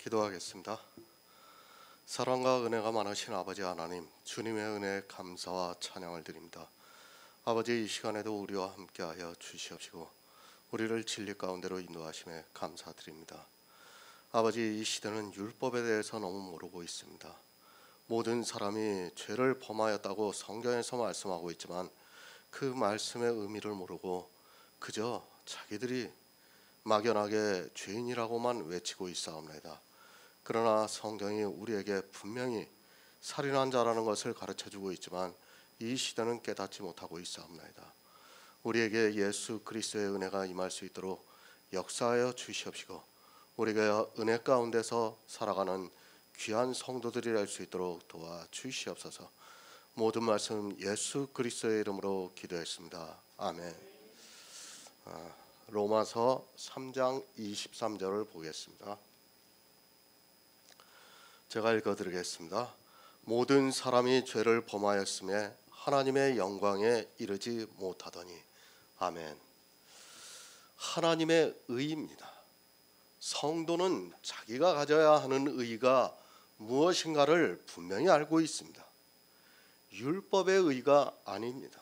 기도하겠습니다. 사랑과 은혜가 많으신 아버지 하나님, 주님의 은혜에 감사와 찬양을 드립니다. 아버지, 이 시간에도 우리와 함께하여 주시옵시고 우리를 진리 가운데로 인도하심에 감사드립니다. 아버지, 이 시대는 율법에 대해서 너무 모르고 있습니다. 모든 사람이 죄를 범하였다고 성경에서 말씀하고 있지만 그 말씀의 의미를 모르고 그저 자기들이 막연하게 죄인이라고만 외치고 있사옵나이다. 그러나 성경이 우리에게 분명히 살인한 자라는 것을 가르쳐주고 있지만 이 시대는 깨닫지 못하고 있사옵나이다. 우리에게 예수 그리스도의 은혜가 임할 수 있도록 역사하여 주시옵시고 우리가 은혜 가운데서 살아가는 귀한 성도들이 될 수 있도록 도와주시옵소서. 모든 말씀 예수 그리스도의 이름으로 기도했습니다. 아멘. 로마서 3장 23절을 보겠습니다. 제가 읽어드리겠습니다. 모든 사람이 죄를 범하였음에 하나님의 영광에 이르지 못하더니. 아멘. 하나님의 의입니다. 성도는 자기가 가져야 하는 의가 무엇인가를 분명히 알고 있습니다. 율법의 의가 아닙니다.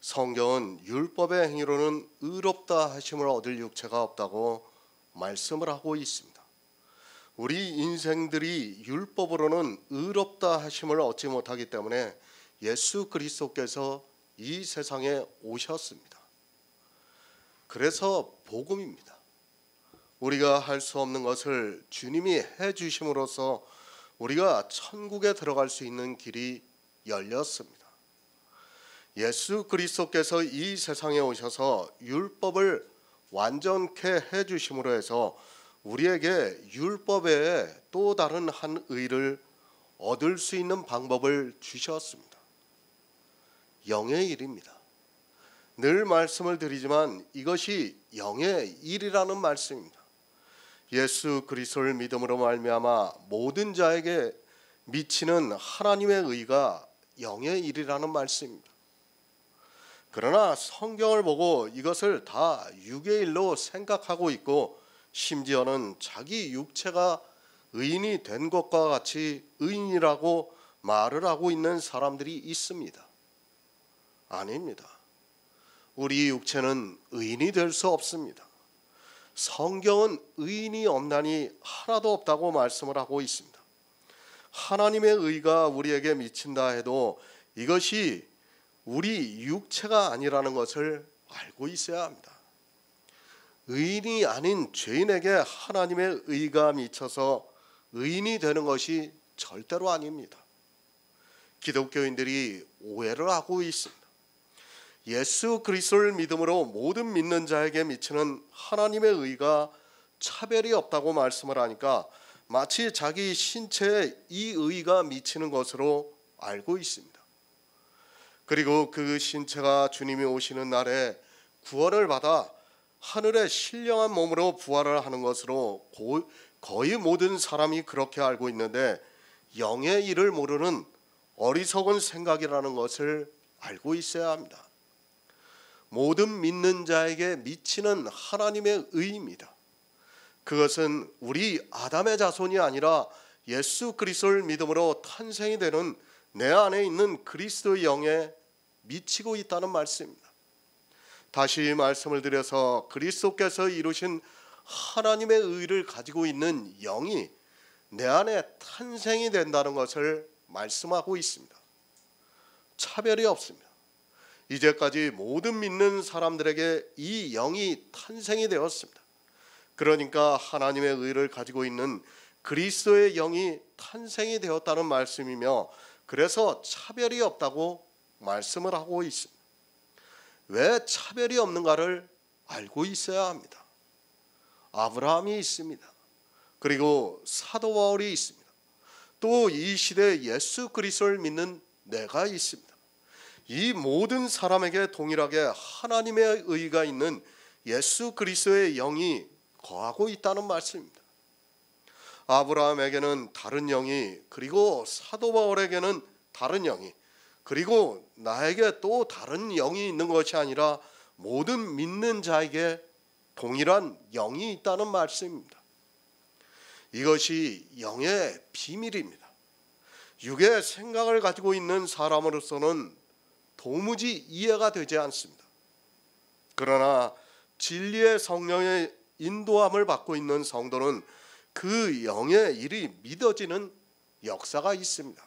성경은 율법의 행위로는 의롭다 하심을 얻을 육체가 없다고 말씀을 하고 있습니다. 우리 인생들이 율법으로는 의롭다 하심을 얻지 못하기 때문에 예수 그리스도께서 이 세상에 오셨습니다. 그래서 복음입니다. 우리가 할 수 없는 것을 주님이 해주심으로써 우리가 천국에 들어갈 수 있는 길이 열렸습니다. 예수 그리스도께서 이 세상에 오셔서 율법을 완전케 해주심으로 해서 우리에게 율법 외에 또 다른 한 의를 얻을 수 있는 방법을 주셨습니다. 영의 일입니다. 늘 말씀을 드리지만 이것이 영의 일이라는 말씀입니다. 예수 그리스도를 믿음으로 말미암아 모든 자에게 미치는 하나님의 의가 영의 일이라는 말씀입니다. 그러나 성경을 보고 이것을 다 육의 일로 생각하고 있고 심지어는 자기 육체가 의인이 된 것과 같이 의인이라고 말을 하고 있는 사람들이 있습니다. 아닙니다. 우리 육체는 의인이 될 수 없습니다. 성경은 의인이 없나니 하나도 없다고 말씀을 하고 있습니다. 하나님의 의가 우리에게 미친다 해도 이것이 우리 육체가 아니라는 것을 알고 있어야 합니다. 의인이 아닌 죄인에게 하나님의 의가 미쳐서 의인이 되는 것이 절대로 아닙니다. 기독교인들이 오해를 하고 있습니다. 예수 그리스도를 믿음으로 모든 믿는 자에게 미치는 하나님의 의가 차별이 없다고 말씀을 하니까 마치 자기 신체에 이 의가 미치는 것으로 알고 있습니다. 그리고 그 신체가 주님이 오시는 날에 구원을 받아 하늘의 신령한 몸으로 부활을 하는 것으로 거의 모든 사람이 그렇게 알고 있는데 영의 일을 모르는 어리석은 생각이라는 것을 알고 있어야 합니다. 모든 믿는 자에게 미치는 하나님의 의입니다. 그것은 우리 아담의 자손이 아니라 예수 그리스도를 믿음으로 탄생이 되는 내 안에 있는 그리스도의 영에 미치고 있다는 말씀입니다. 다시 말씀을 드려서 그리스도께서 이루신 하나님의 의를 가지고 있는 영이 내 안에 탄생이 된다는 것을 말씀하고 있습니다. 차별이 없습니다. 이제까지 모든 믿는 사람들에게 이 영이 탄생이 되었습니다. 그러니까 하나님의 의를 가지고 있는 그리스도의 영이 탄생이 되었다는 말씀이며 그래서 차별이 없다고 말씀을 하고 있습니다. 왜 차별이 없는가를 알고 있어야 합니다. 아브라함이 있습니다. 그리고 사도 바울이 있습니다. 또 이 시대에 예수 그리스도를 믿는 내가 있습니다. 이 모든 사람에게 동일하게 하나님의 의가 있는 예수 그리스도의 영이 거하고 있다는 말씀입니다. 아브라함에게는 다른 영이, 그리고 사도 바울에게는 다른 영이, 그리고 나에게 또 다른 영이 있는 것이 아니라 모든 믿는 자에게 동일한 영이 있다는 말씀입니다. 이것이 영의 비밀입니다. 육의 생각을 가지고 있는 사람으로서는 도무지 이해가 되지 않습니다. 그러나 진리의 성령의 인도함을 받고 있는 성도는 그 영의 일이 믿어지는 역사가 있습니다.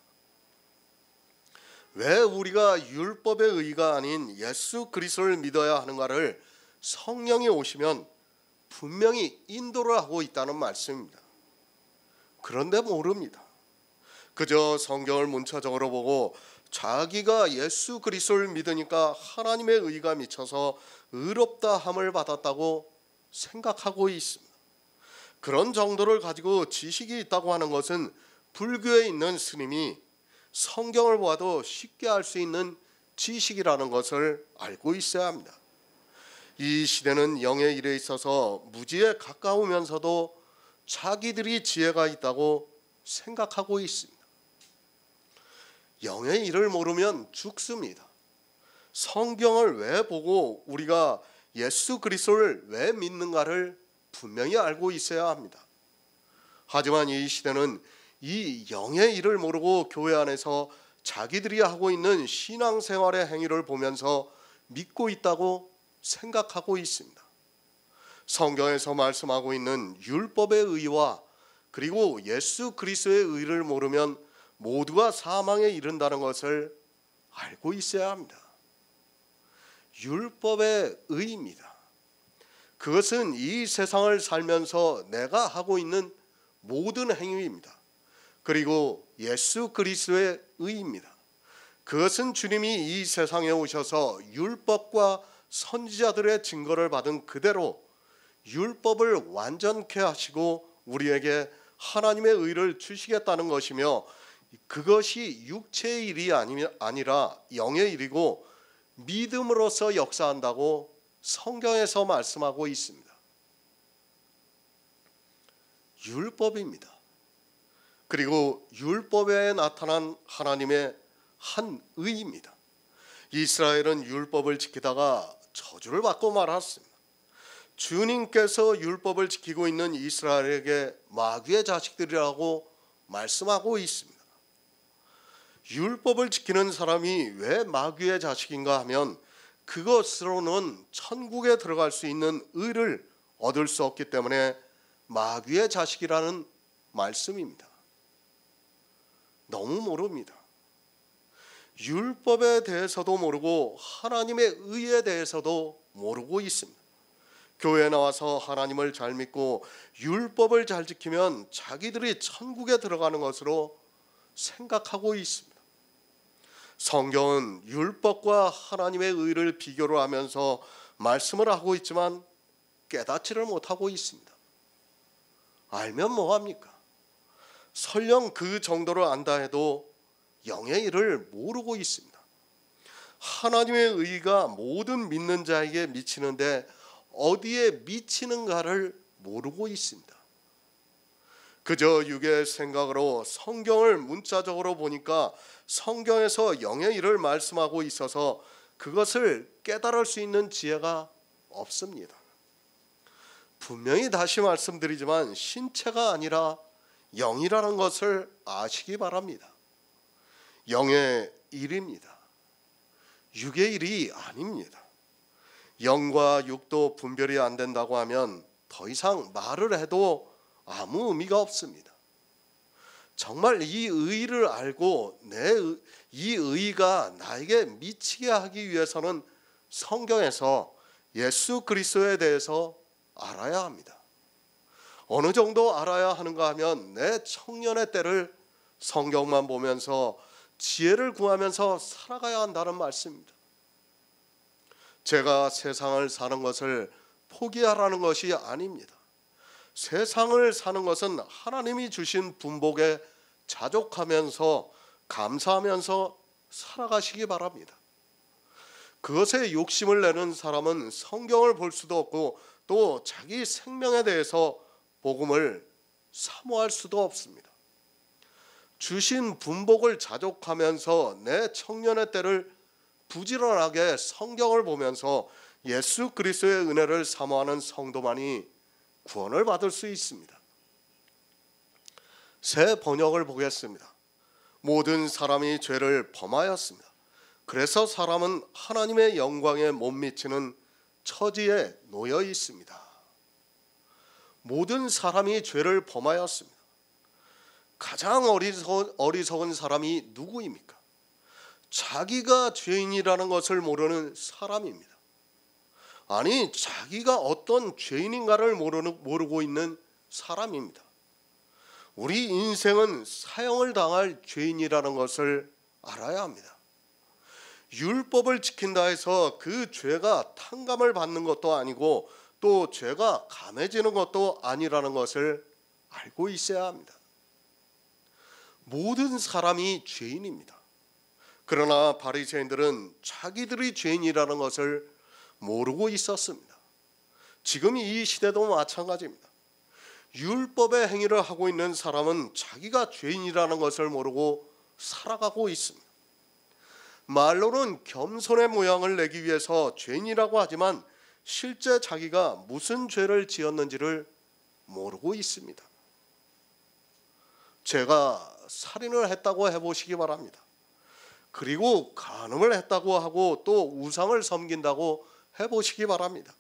왜 우리가 율법의 의가 아닌 예수 그리스도를 믿어야 하는가를 성령이 오시면 분명히 인도를 하고 있다는 말씀입니다. 그런데 모릅니다. 그저 성경을 문자적으로 보고 자기가 예수 그리스도를 믿으니까 하나님의 의가 미쳐서 의롭다 함을 받았다고 생각하고 있습니다. 그런 정도를 가지고 지식이 있다고 하는 것은 불교에 있는 스님이 성경을 보아도 쉽게 알 수 있는 지식이라는 것을 알고 있어야 합니다. 이 시대는 영의 일에 있어서 무지에 가까우면서도 자기들이 지혜가 있다고 생각하고 있습니다. 영의 일을 모르면 죽습니다. 성경을 왜 보고 우리가 예수 그리스도를 왜 믿는가를 분명히 알고 있어야 합니다. 하지만 이 시대는 이 영의 일을 모르고 교회 안에서 자기들이 하고 있는 신앙생활의 행위를 보면서 믿고 있다고 생각하고 있습니다. 성경에서 말씀하고 있는 율법의 의와 그리고 예수 그리스도의 의를 모르면 모두가 사망에 이른다는 것을 알고 있어야 합니다. 율법의 의입니다. 그것은 이 세상을 살면서 내가 하고 있는 모든 행위입니다. 그리고 예수 그리스도의 의입니다. 그것은 주님이 이 세상에 오셔서 율법과 선지자들의 증거를 받은 그대로 율법을 완전케 하시고 우리에게 하나님의 의를 주시겠다는 것이며, 그것이 육체의 일이 아니라 영의 일이고 믿음으로써 역사한다고 성경에서 말씀하고 있습니다. 율법입니다. 그리고 율법에 나타난 하나님의 한 의입니다. 이스라엘은 율법을 지키다가 저주를 받고 말았습니다. 주님께서 율법을 지키고 있는 이스라엘에게 마귀의 자식들이라고 말씀하고 있습니다. 율법을 지키는 사람이 왜 마귀의 자식인가 하면 그것으로는 천국에 들어갈 수 있는 의를 얻을 수 없기 때문에 마귀의 자식이라는 말씀입니다. 너무 모릅니다. 율법에 대해서도 모르고 하나님의 의에 대해서도 모르고 있습니다. 교회에 나와서 하나님을 잘 믿고 율법을 잘 지키면 자기들이 천국에 들어가는 것으로 생각하고 있습니다. 성경은 율법과 하나님의 의를 비교를 하면서 말씀을 하고 있지만 깨닫지를 못하고 있습니다. 알면 뭐합니까? 설령 그 정도를 안다 해도 영의 일을 모르고 있습니다. 하나님의 의가 모든 믿는 자에게 미치는데 어디에 미치는가를 모르고 있습니다. 그저 육의 생각으로 성경을 문자적으로 보니까 성경에서 영의 일을 말씀하고 있어서 그것을 깨달을 수 있는 지혜가 없습니다. 분명히 다시 말씀드리지만 신체가 아니라 영이라는 것을 아시기 바랍니다. 영의 일입니다. 육의 일이 아닙니다. 영과 육도 분별이 안 된다고 하면 더 이상 말을 해도 아무 의미가 없습니다. 정말 이 의를 알고 이 의가 나에게 미치게 하기 위해서는 성경에서 예수 그리스도에 대해서 알아야 합니다. 어느 정도 알아야 하는가 하면 내 청년의 때를 성경만 보면서 지혜를 구하면서 살아가야 한다는 말씀입니다. 제가 세상을 사는 것을 포기하라는 것이 아닙니다. 세상을 사는 것은 하나님이 주신 분복에 자족하면서 감사하면서 살아가시기 바랍니다. 그것에 욕심을 내는 사람은 성경을 볼 수도 없고 또 자기 생명에 대해서 복음을 사모할 수도 없습니다. 주신 분복을 자족하면서 내 청년의 때를 부지런하게 성경을 보면서 예수 그리스도의 은혜를 사모하는 성도만이 구원을 받을 수 있습니다. 새 번역을 보겠습니다. 모든 사람이 죄를 범하였습니다. 그래서 사람은 하나님의 영광에 못 미치는 처지에 놓여 있습니다. 모든 사람이 죄를 범하였습니다. 가장 어리석은 사람이 누구입니까? 자기가 죄인이라는 것을 모르는 사람입니다. 아니, 자기가 어떤 죄인인가를 모르고 있는 사람입니다. 우리 인생은 사형을 당할 죄인이라는 것을 알아야 합니다. 율법을 지킨다 해서 그 죄가 탕감을 받는 것도 아니고 또 죄가 감해지는 것도 아니라는 것을 알고 있어야 합니다. 모든 사람이 죄인입니다. 그러나 바리새인들은 자기들이 죄인이라는 것을 모르고 있었습니다. 지금 이 시대도 마찬가지입니다. 율법의 행위를 하고 있는 사람은 자기가 죄인이라는 것을 모르고 살아가고 있습니다. 말로는 겸손의 모양을 내기 위해서 죄인이라고 하지만 실제 자기가 무슨 죄를 지었는지를 모르고 있습니다. 제가 살인을 했다고 해보시기 바랍니다. 그리고 간음을 했다고 하고 또 우상을 섬긴다고 해보시기 바랍니다.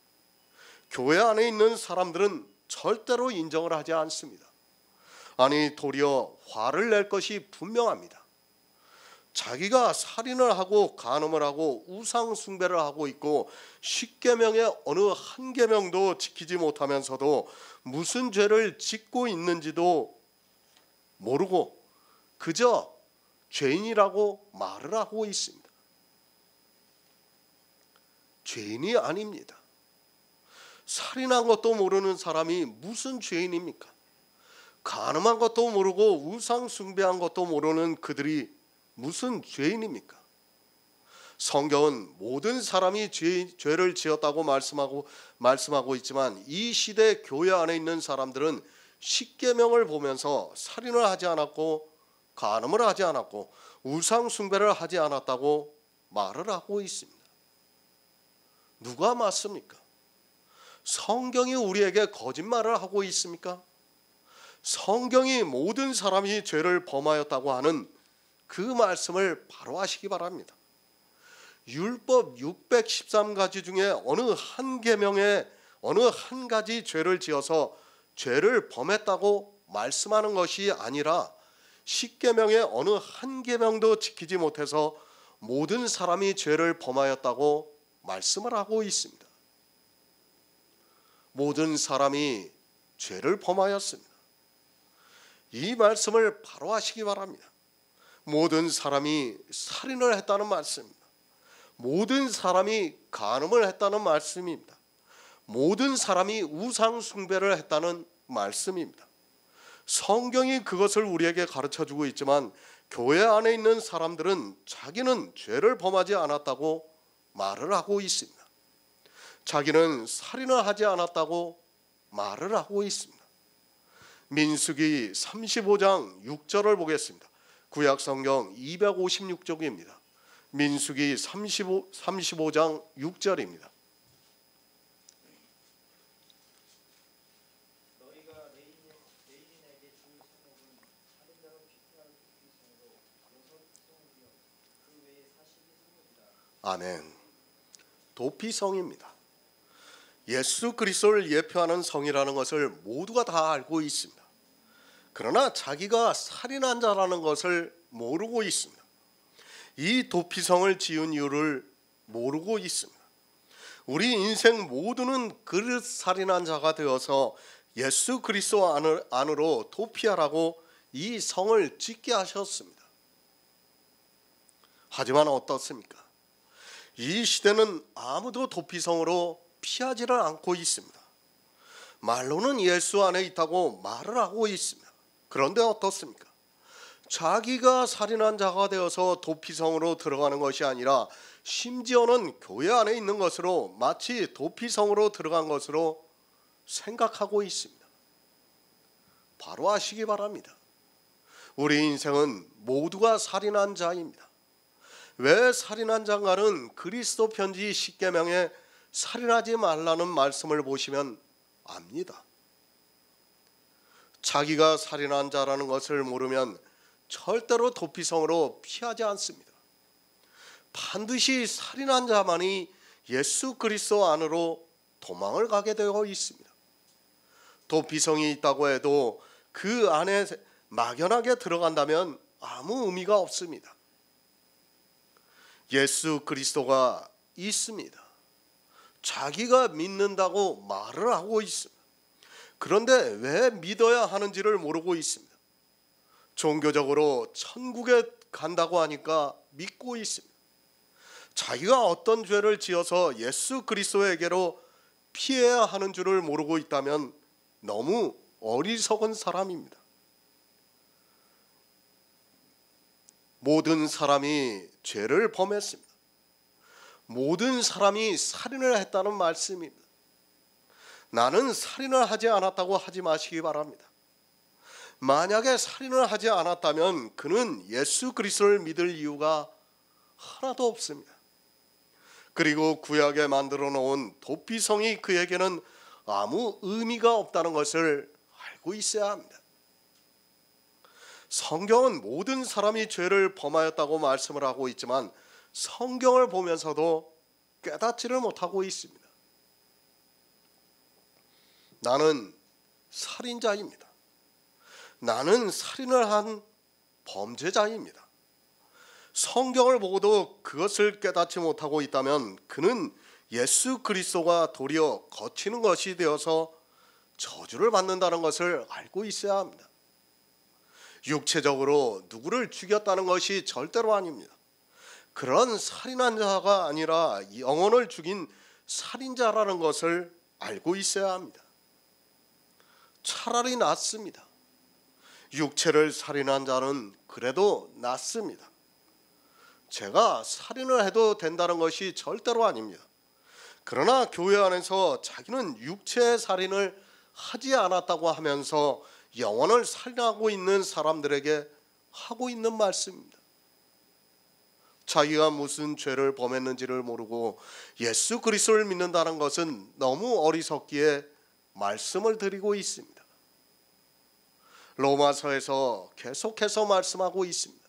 교회 안에 있는 사람들은 절대로 인정을 하지 않습니다. 아니, 도리어 화를 낼 것이 분명합니다. 자기가 살인을 하고 간음을 하고 우상 숭배를 하고 있고 십계명의 어느 한 계명도 지키지 못하면서도 무슨 죄를 짓고 있는지도 모르고 그저 죄인이라고 말을 하고 있습니다. 죄인이 아닙니다. 살인한 것도 모르는 사람이 무슨 죄인입니까? 간음한 것도 모르고 우상 숭배한 것도 모르는 그들이 무슨 죄인입니까? 성경은 모든 사람이 죄를 지었다고 말씀하고 있지만 이 시대 교회 안에 있는 사람들은 십계명을 보면서 살인을 하지 않았고 간음을 하지 않았고 우상 숭배를 하지 않았다고 말을 하고 있습니다. 누가 맞습니까? 성경이 우리에게 거짓말을 하고 있습니까? 성경이 모든 사람이 죄를 범하였다고 하는 그 말씀을 바로 하시기 바랍니다. 율법 613가지 중에 어느 한 계명에 어느 한 가지 죄를 지어서 죄를 범했다고 말씀하는 것이 아니라 십계명의 어느 한 계명도 지키지 못해서 모든 사람이 죄를 범하였다고 말씀을 하고 있습니다. 모든 사람이 죄를 범하였습니다. 이 말씀을 바로 하시기 바랍니다. 모든 사람이 살인을 했다는 말씀입니다. 모든 사람이 간음을 했다는 말씀입니다. 모든 사람이 우상 숭배를 했다는 말씀입니다. 성경이 그것을 우리에게 가르쳐주고 있지만 교회 안에 있는 사람들은 자기는 죄를 범하지 않았다고 말을 하고 있습니다. 자기는 살인을 하지 않았다고 말을 하고 있습니다. 민수기 35장 6절을 보겠습니다. 구약성경 256쪽입니다. 민수기 35장 6절입니다. 아멘. 도피성입니다. 예수 그리스도를 예표하는 성이라는 것을 모두가 다 알고 있습니다. 그러나 자기가 살인한 자라는 것을 모르고 있습니다. 이 도피성을 지은 이유를 모르고 있습니다. 우리 인생 모두는 그릇 살인한 자가 되어서 예수 그리스도 안으로 도피하라고 이 성을 짓게 하셨습니다. 하지만 어떻습니까? 이 시대는 아무도 도피성으로 피하지를 않고 있습니다. 말로는 예수 안에 있다고 말을 하고 있습니다. 그런데 어떻습니까? 자기가 살인한 자가 되어서 도피성으로 들어가는 것이 아니라 심지어는 교회 안에 있는 것으로 마치 도피성으로 들어간 것으로 생각하고 있습니다. 바로 아시기 바랍니다. 우리 인생은 모두가 살인한 자입니다. 왜 살인한 자인가는 그리스도 편지 10계명에 살인하지 말라는 말씀을 보시면 압니다. 자기가 살인한 자라는 것을 모르면 절대로 도피성으로 피하지 않습니다. 반드시 살인한 자만이 예수 그리스도 안으로 도망을 가게 되어 있습니다. 도피성이 있다고 해도 그 안에 막연하게 들어간다면 아무 의미가 없습니다. 예수 그리스도가 있습니다. 자기가 믿는다고 말을 하고 있습니다. 그런데 왜 믿어야 하는지를 모르고 있습니다. 종교적으로 천국에 간다고 하니까 믿고 있습니다. 자기가 어떤 죄를 지어서 예수 그리스도에게로 피해야 하는 줄을 모르고 있다면 너무 어리석은 사람입니다. 모든 사람이 죄를 범했습니다. 모든 사람이 살인을 했다는 말씀입니다. 나는 살인을 하지 않았다고 하지 마시기 바랍니다. 만약에 살인을 하지 않았다면 그는 예수 그리스도를 믿을 이유가 하나도 없습니다. 그리고 구약에 만들어 놓은 도피성이 그에게는 아무 의미가 없다는 것을 알고 있어야 합니다. 성경은 모든 사람이 죄를 범하였다고 말씀을 하고 있지만 성경을 보면서도 깨닫지를 못하고 있습니다. 나는 살인자입니다. 나는 살인을 한 범죄자입니다. 성경을 보고도 그것을 깨닫지 못하고 있다면 그는 예수 그리스도가 도리어 거치는 것이 되어서 저주를 받는다는 것을 알고 있어야 합니다. 육체적으로 누구를 죽였다는 것이 절대로 아닙니다. 그런 살인한 자가 아니라 영혼을 죽인 살인자라는 것을 알고 있어야 합니다. 차라리 낫습니다. 육체를 살인한 자는 그래도 낫습니다. 제가 살인을 해도 된다는 것이 절대로 아닙니다. 그러나 교회 안에서 자기는 육체 살인을 하지 않았다고 하면서 영혼을 살인하고 있는 사람들에게 하고 있는 말씀입니다. 자기가 무슨 죄를 범했는지를 모르고 예수 그리스도를 믿는다는 것은 너무 어리석기에 말씀을 드리고 있습니다. 로마서에서 계속해서 말씀하고 있습니다.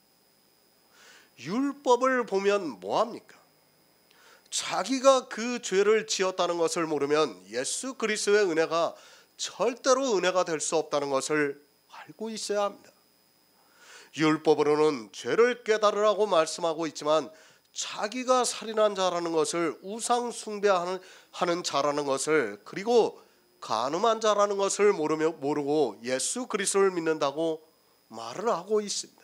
율법을 보면 뭐합니까? 자기가 그 죄를 지었다는 것을 모르면 예수 그리스도의 은혜가 절대로 은혜가 될 수 없다는 것을 알고 있어야 합니다. 율법으로는 죄를 깨달으라고 말씀하고 있지만 자기가 살인한 자라는 것을 우상 숭배하는 자라는 것을 그리고 간음한 자라는 것을 모르고 예수 그리스도를 믿는다고 말을 하고 있습니다.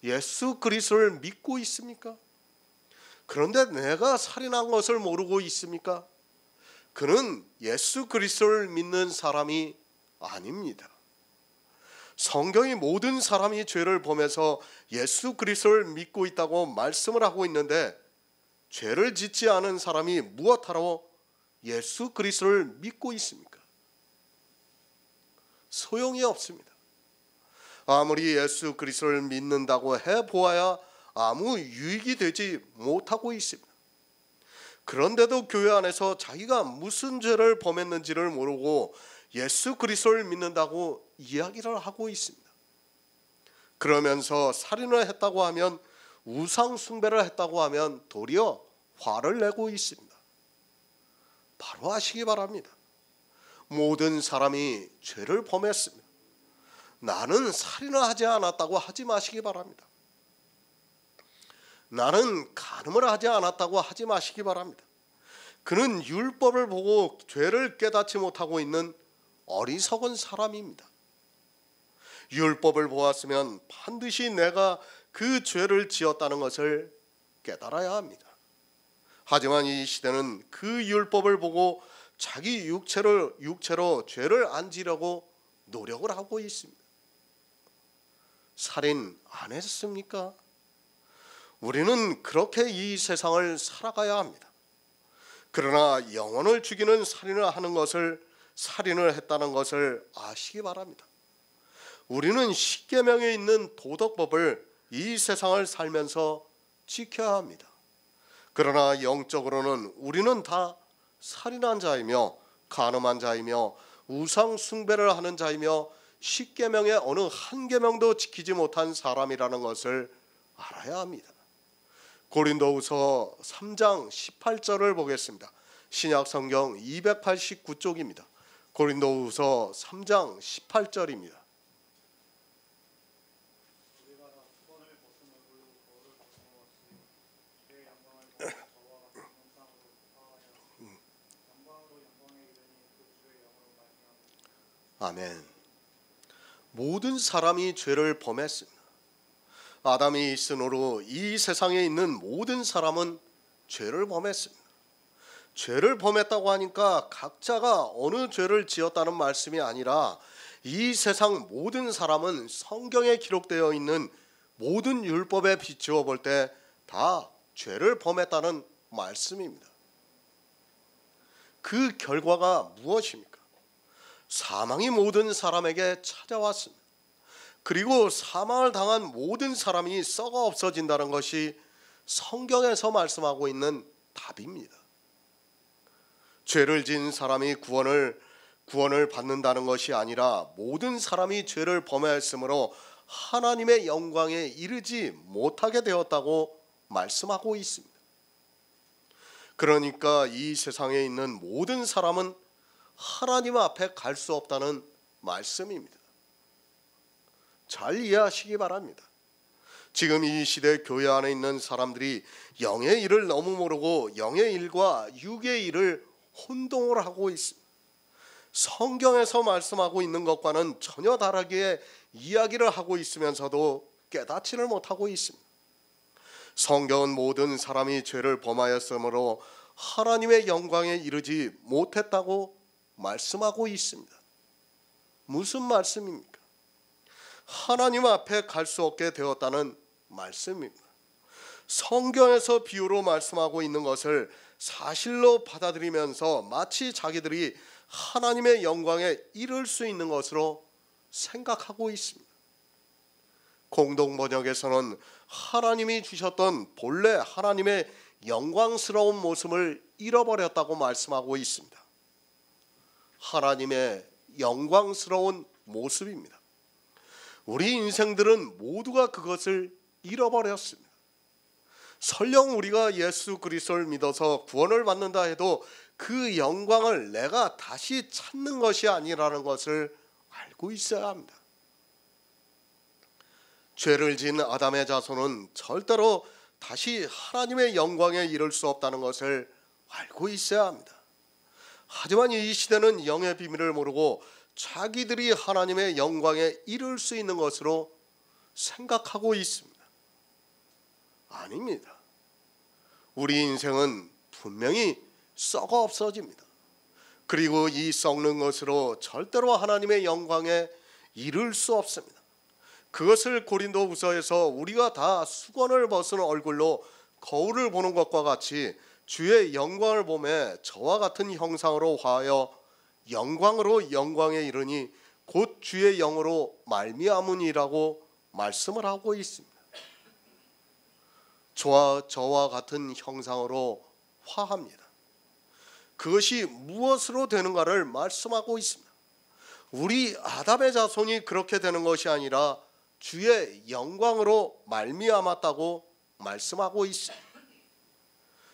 예수 그리스도를 믿고 있습니까? 그런데 내가 살인한 것을 모르고 있습니까? 그는 예수 그리스도를 믿는 사람이 아닙니다. 성경이 모든 사람이 죄를 범해서 예수 그리스도를 믿고 있다고 말씀을 하고 있는데 죄를 짓지 않은 사람이 무엇하러 예수 그리스도를 믿고 있습니까? 소용이 없습니다. 아무리 예수 그리스도를 믿는다고 해보아야 아무 유익이 되지 못하고 있습니다. 그런데도 교회 안에서 자기가 무슨 죄를 범했는지를 모르고 예수 그리스도를 믿는다고 이야기를 하고 있습니다. 그러면서 살인을 했다고 하면 우상 숭배를 했다고 하면 도리어 화를 내고 있습니다. 바로 아시기 바랍니다. 모든 사람이 죄를 범했습니다. 나는 살인을 하지 않았다고 하지 마시기 바랍니다. 나는 간음을 하지 않았다고 하지 마시기 바랍니다. 그는 율법을 보고 죄를 깨닫지 못하고 있는 어리석은 사람입니다. 율법을 보았으면 반드시 내가 그 죄를 지었다는 것을 깨달아야 합니다. 하지만 이 시대는 그 율법을 보고 자기 육체로 죄를 안 지려고 노력을 하고 있습니다. 살인 안 했습니까? 우리는 그렇게 이 세상을 살아가야 합니다. 그러나 영혼을 죽이는 살인을 하는 것을 살인을 했다는 것을 아시기 바랍니다. 우리는 십계명에 있는 도덕법을 이 세상을 살면서 지켜야 합니다. 그러나 영적으로는 우리는 다 살인한 자이며 간음한 자이며 우상 숭배를 하는 자이며 십계명의 어느 한 계명도 지키지 못한 사람이라는 것을 알아야 합니다. 고린도후서 3장 18절을 보겠습니다. 신약 성경 289쪽입니다. 고린도후서 3장 18절입니다. 아멘. 모든 사람이 죄를 범했습니다. 아담이 있은 후로 이 세상에 있는 모든 사람은 죄를 범했습니다. 죄를 범했다고 하니까 각자가 어느 죄를 지었다는 말씀이 아니라 이 세상 모든 사람은 성경에 기록되어 있는 모든 율법에 비추어 볼 때 다 죄를 범했다는 말씀입니다. 그 결과가 무엇입니까? 사망이 모든 사람에게 찾아왔습니다. 그리고 사망을 당한 모든 사람이 썩어 없어진다는 것이 성경에서 말씀하고 있는 답입니다. 죄를 지은 사람이 구원을 받는다는 것이 아니라 모든 사람이 죄를 범하였으므로 하나님의 영광에 이르지 못하게 되었다고 말씀하고 있습니다. 그러니까 이 세상에 있는 모든 사람은 하나님 앞에 갈 수 없다는 말씀입니다. 잘 이해하시기 바랍니다. 지금 이 시대 교회 안에 있는 사람들이 영의 일을 너무 모르고 영의 일과 육의 일을 혼동을 하고 있습니다. 성경에서 말씀하고 있는 것과는 전혀 다르게 이야기를 하고 있으면서도 깨닫지를 못하고 있습니다. 성경은 모든 사람이 죄를 범하였으므로 하나님의 영광에 이르지 못했다고 말씀하고 있습니다. 무슨 말씀입니까? 하나님 앞에 갈 수 없게 되었다는 말씀입니다. 성경에서 비유로 말씀하고 있는 것을 사실로 받아들이면서 마치 자기들이 하나님의 영광에 이를 수 있는 것으로 생각하고 있습니다. 공동 번역에서는 하나님이 주셨던 본래 하나님의 영광스러운 모습을 잃어버렸다고 말씀하고 있습니다. 하나님의 영광스러운 모습입니다. 우리 인생들은 모두가 그것을 잃어버렸습니다. 설령 우리가 예수 그리스도를 믿어서 구원을 받는다 해도 그 영광을 내가 다시 찾는 것이 아니라는 것을 알고 있어야 합니다. 죄를 지은 아담의 자손은 절대로 다시 하나님의 영광에 이를 수 없다는 것을 알고 있어야 합니다. 하지만 이 시대는 영의 비밀을 모르고 자기들이 하나님의 영광에 이를 수 있는 것으로 생각하고 있습니다. 아닙니다. 우리 인생은 분명히 썩어 없어집니다. 그리고 이 썩는 것으로 절대로 하나님의 영광에 이를 수 없습니다. 그것을 고린도후서에서 우리가 다 수건을 벗은 얼굴로 거울을 보는 것과 같이 주의 영광을 보매 저와 같은 형상으로 화하여 영광으로 영광에 이르니 곧 주의 영으로 말미암으니라고 말씀을 하고 있습니다. 저와 같은 형상으로 화합니다. 그것이 무엇으로 되는가를 말씀하고 있습니다. 우리 아담의 자손이 그렇게 되는 것이 아니라 주의 영광으로 말미암았다고 말씀하고 있습니다.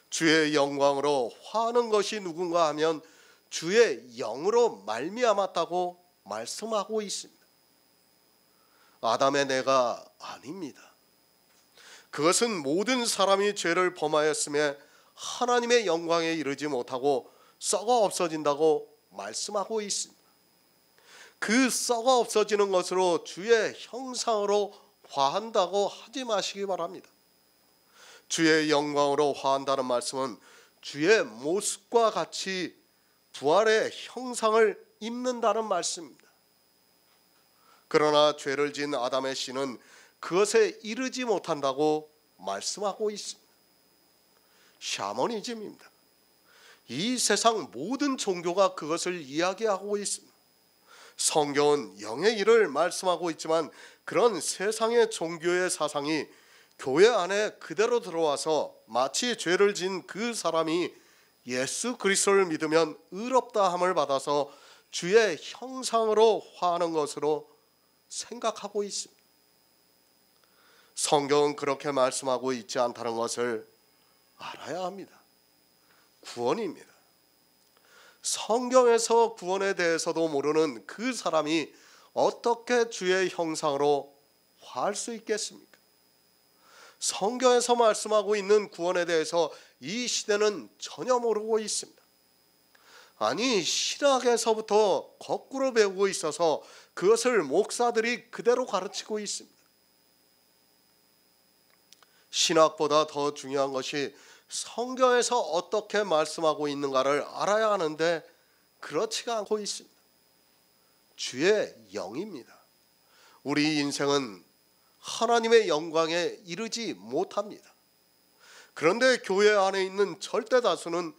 주의 영광으로 화하는 것이 누군가 하면 주의 영으로 말미암았다고 말씀하고 있습니다. 아담의 내가 아닙니다. 그것은 모든 사람이 죄를 범하였음에 하나님의 영광에 이르지 못하고 썩어 없어진다고 말씀하고 있습니다. 그 썩어 없어지는 것으로 주의 형상으로 화한다고 하지 마시기 바랍니다. 주의 영광으로 화한다는 말씀은 주의 모습과 같이 부활의 형상을 입는다는 말씀입니다. 그러나 죄를 지은 아담의 씨는 그것에 이르지 못한다고 말씀하고 있습니다. 샤머니즘입니다. 이 세상 모든 종교가 그것을 이야기하고 있습니다. 성경은 영의 일을 말씀하고 있지만 그런 세상의 종교의 사상이 교회 안에 그대로 들어와서 마치 죄를 지은 그 사람이 예수 그리스도를 믿으면 의롭다 함을 받아서 주의 형상으로 화하는 것으로 생각하고 있습니다. 성경은 그렇게 말씀하고 있지 않다는 것을 알아야 합니다. 구원입니다. 성경에서 구원에 대해서도 모르는 그 사람이 어떻게 주의 형상으로 화할 수 있겠습니까? 성경에서 말씀하고 있는 구원에 대해서 이 시대는 전혀 모르고 있습니다. 아니, 신학에서부터 거꾸로 배우고 있어서 그것을 목사들이 그대로 가르치고 있습니다. 신학보다 더 중요한 것이 성경에서 어떻게 말씀하고 있는가를 알아야 하는데 그렇지가 않고 있습니다. 주의 영입니다. 우리 인생은 하나님의 영광에 이르지 못합니다. 그런데 교회 안에 있는 절대 다수는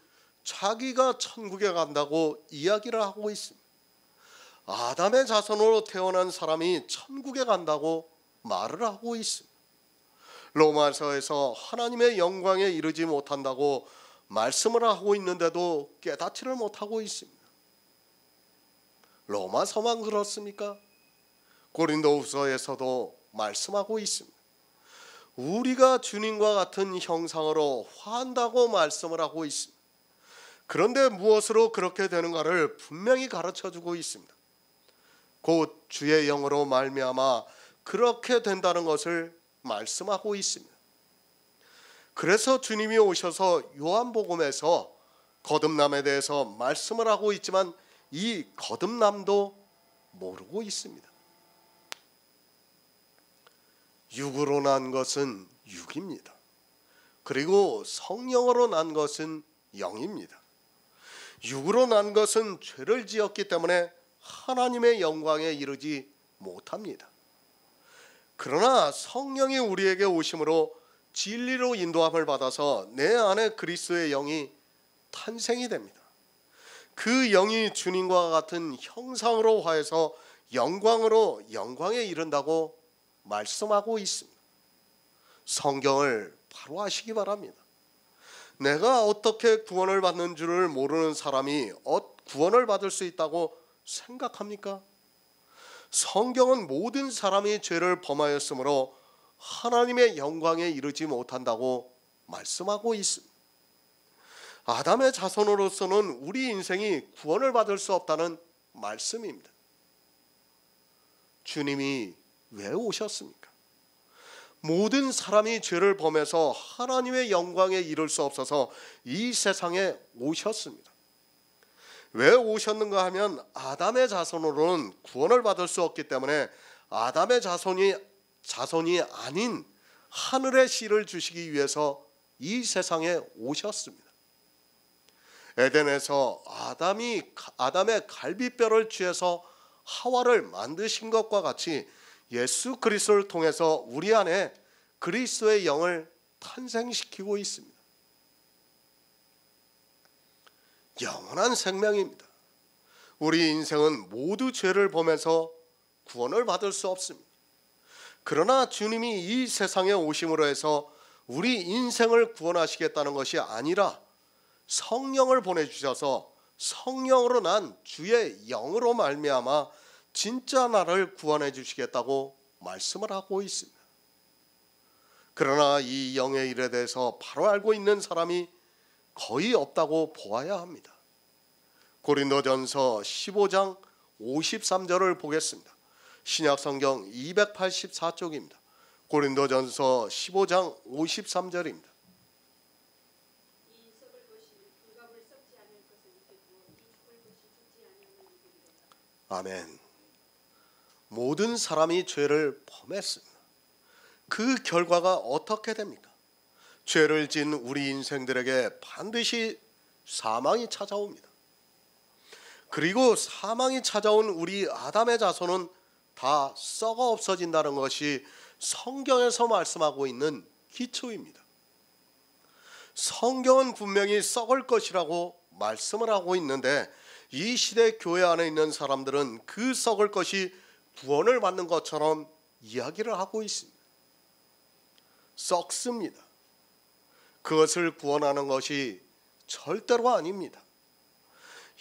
자기가 천국에 간다고 이야기를 하고 있습니다. 아담의 자손으로 태어난 사람이 천국에 간다고 말을 하고 있습니다. 로마서에서 하나님의 영광에 이르지 못한다고 말씀을 하고 있는데도 깨닫지를 못하고 있습니다. 로마서만 그렇습니까? 고린도후서에서도 말씀하고 있습니다. 우리가 주님과 같은 형상으로 화한다고 말씀을 하고 있습니다. 그런데 무엇으로 그렇게 되는가를 분명히 가르쳐주고 있습니다. 곧 주의 영으로 말미암아 그렇게 된다는 것을 말씀하고 있습니다. 그래서 주님이 오셔서 요한복음에서 거듭남에 대해서 말씀을 하고 있지만 이 거듭남도 모르고 있습니다. 육으로 난 것은 육입니다. 그리고 성령으로 난 것은 영입니다. 육으로 난 것은 죄를 지었기 때문에 하나님의 영광에 이르지 못합니다. 그러나 성령이 우리에게 오심으로 진리로 인도함을 받아서 내 안에 그리스도의 영이 탄생이 됩니다. 그 영이 주님과 같은 형상으로 화해서 영광으로 영광에 이른다고 말씀하고 있습니다. 성경을 바로 아시기 바랍니다. 내가 어떻게 구원을 받는 줄을 모르는 사람이 구원을 받을 수 있다고 생각합니까? 성경은 모든 사람이 죄를 범하였으므로 하나님의 영광에 이르지 못한다고 말씀하고 있습니다. 아담의 자손으로서는 우리 인생이 구원을 받을 수 없다는 말씀입니다. 주님이 왜 오셨습니까? 모든 사람이 죄를 범해서 하나님의 영광에 이를 수 없어서 이 세상에 오셨습니다. 왜 오셨는가 하면 아담의 자손으로는 구원을 받을 수 없기 때문에 아담의 자손이 아닌 하늘의 씨를 주시기 위해서 이 세상에 오셨습니다. 에덴에서 아담의 갈비뼈를 취해서 하와를 만드신 것과 같이 예수 그리스도를 통해서 우리 안에 그리스도의 영을 탄생시키고 있습니다. 영원한 생명입니다. 우리 인생은 모두 죄를 범해서 구원을 받을 수 없습니다. 그러나 주님이 이 세상에 오심으로 해서 우리 인생을 구원하시겠다는 것이 아니라 성령을 보내주셔서 성령으로 난 주의 영으로 말미암아 진짜 나를 구원해 주시겠다고 말씀을 하고 있습니다. 그러나 이 영의 일에 대해서 바로 알고 있는 사람이 거의 없다고 보아야 합니다. 고린도전서 15장 53절을 보겠습니다. 신약성경 284쪽입니다. 고린도전서 15장 53절입니다. 아멘. 모든 사람이 죄를 범했습니다. 그 결과가 어떻게 됩니까? 죄를 지은 우리 인생들에게 반드시 사망이 찾아옵니다. 그리고 사망이 찾아온 우리 아담의 자손은 다 썩어 없어진다는 것이 성경에서 말씀하고 있는 기초입니다. 성경은 분명히 썩을 것이라고 말씀을 하고 있는데 이 시대 교회 안에 있는 사람들은 그 썩을 것이 구원을 받는 것처럼 이야기를 하고 있습니다. 썩습니다. 그것을 구원하는 것이 절대로 아닙니다.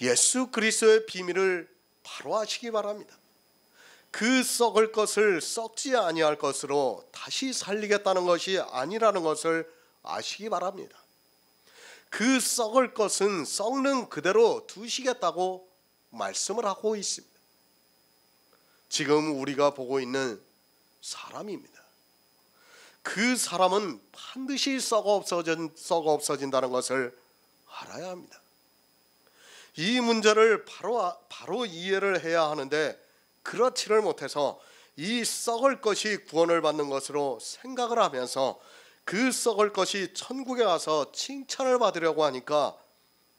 예수 그리스도의 비밀을 바로 아시기 바랍니다. 그 썩을 것을 썩지 아니할 것으로 다시 살리겠다는 것이 아니라는 것을 아시기 바랍니다. 그 썩을 것은 썩는 그대로 두시겠다고 말씀을 하고 있습니다. 지금 우리가 보고 있는 사람입니다. 그 사람은 반드시 썩어 없어진다는 것을 알아야 합니다. 이 문제를 바로 이해를 해야 하는데 그렇지를 못해서 이 썩을 것이 구원을 받는 것으로 생각을 하면서 그 썩을 것이 천국에 가서 칭찬을 받으려고 하니까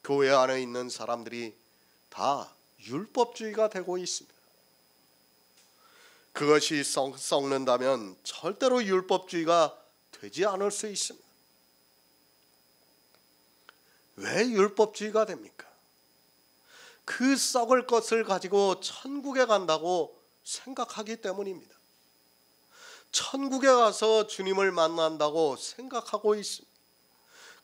교회 안에 있는 사람들이 다 율법주의가 되고 있습니다. 그것이 썩는다면 절대로 율법주의가 되지 않을 수 있습니다. 왜 율법주의가 됩니까? 그 썩을 것을 가지고 천국에 간다고 생각하기 때문입니다. 천국에 가서 주님을 만난다고 생각하고 있습니다.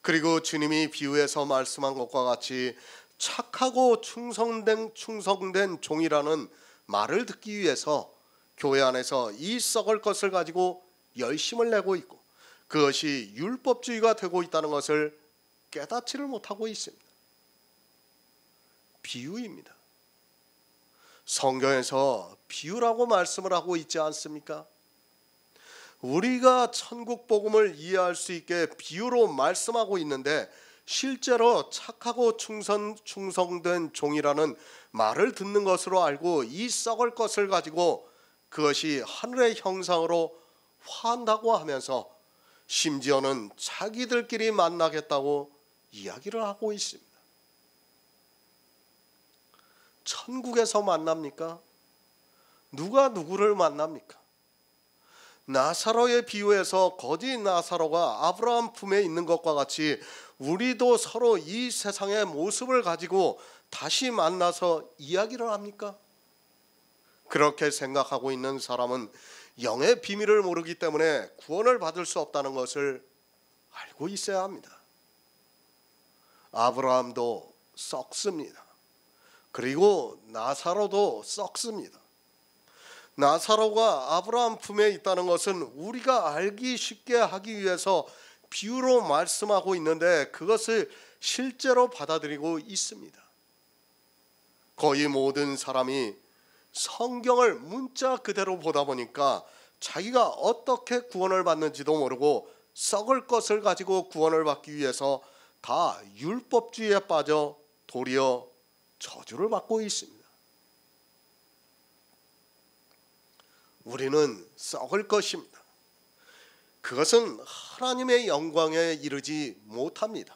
그리고 주님이 비유해서 말씀한 것과 같이 착하고 충성된 종이라는 말을 듣기 위해서 교회 안에서 이 썩을 것을 가지고 열심을 내고 있고 그것이 율법주의가 되고 있다는 것을 깨닫지를 못하고 있습니다. 비유입니다. 성경에서 비유라고 말씀을 하고 있지 않습니까? 우리가 천국 복음을 이해할 수 있게 비유로 말씀하고 있는데 실제로 착하고 충성된 종이라는 말을 듣는 것으로 알고 이 썩을 것을 가지고 그것이 하늘의 형상으로 화한다고 하면서 심지어는 자기들끼리 만나겠다고 이야기를 하고 있습니다. 천국에서 만납니까? 누가 누구를 만납니까? 나사로의 비유에서 거짓 나사로가 아브라함 품에 있는 것과 같이 우리도 서로 이 세상의 모습을 가지고 다시 만나서 이야기를 합니까? 그렇게 생각하고 있는 사람은 영의 비밀을 모르기 때문에 구원을 받을 수 없다는 것을 알고 있어야 합니다. 아브라함도 썩습니다. 그리고 나사로도 썩습니다. 나사로가 아브라함 품에 있다는 것은 우리가 알기 쉽게 하기 위해서 비유로 말씀하고 있는데 그것을 실제로 받아들이고 있습니다. 거의 모든 사람이 성경을 문자 그대로 보다 보니까 자기가 어떻게 구원을 받는지도 모르고 썩을 것을 가지고 구원을 받기 위해서 다 율법주의에 빠져 도리어 저주를 받고 있습니다. 우리는 썩을 것입니다. 그것은 하나님의 영광에 이르지 못합니다.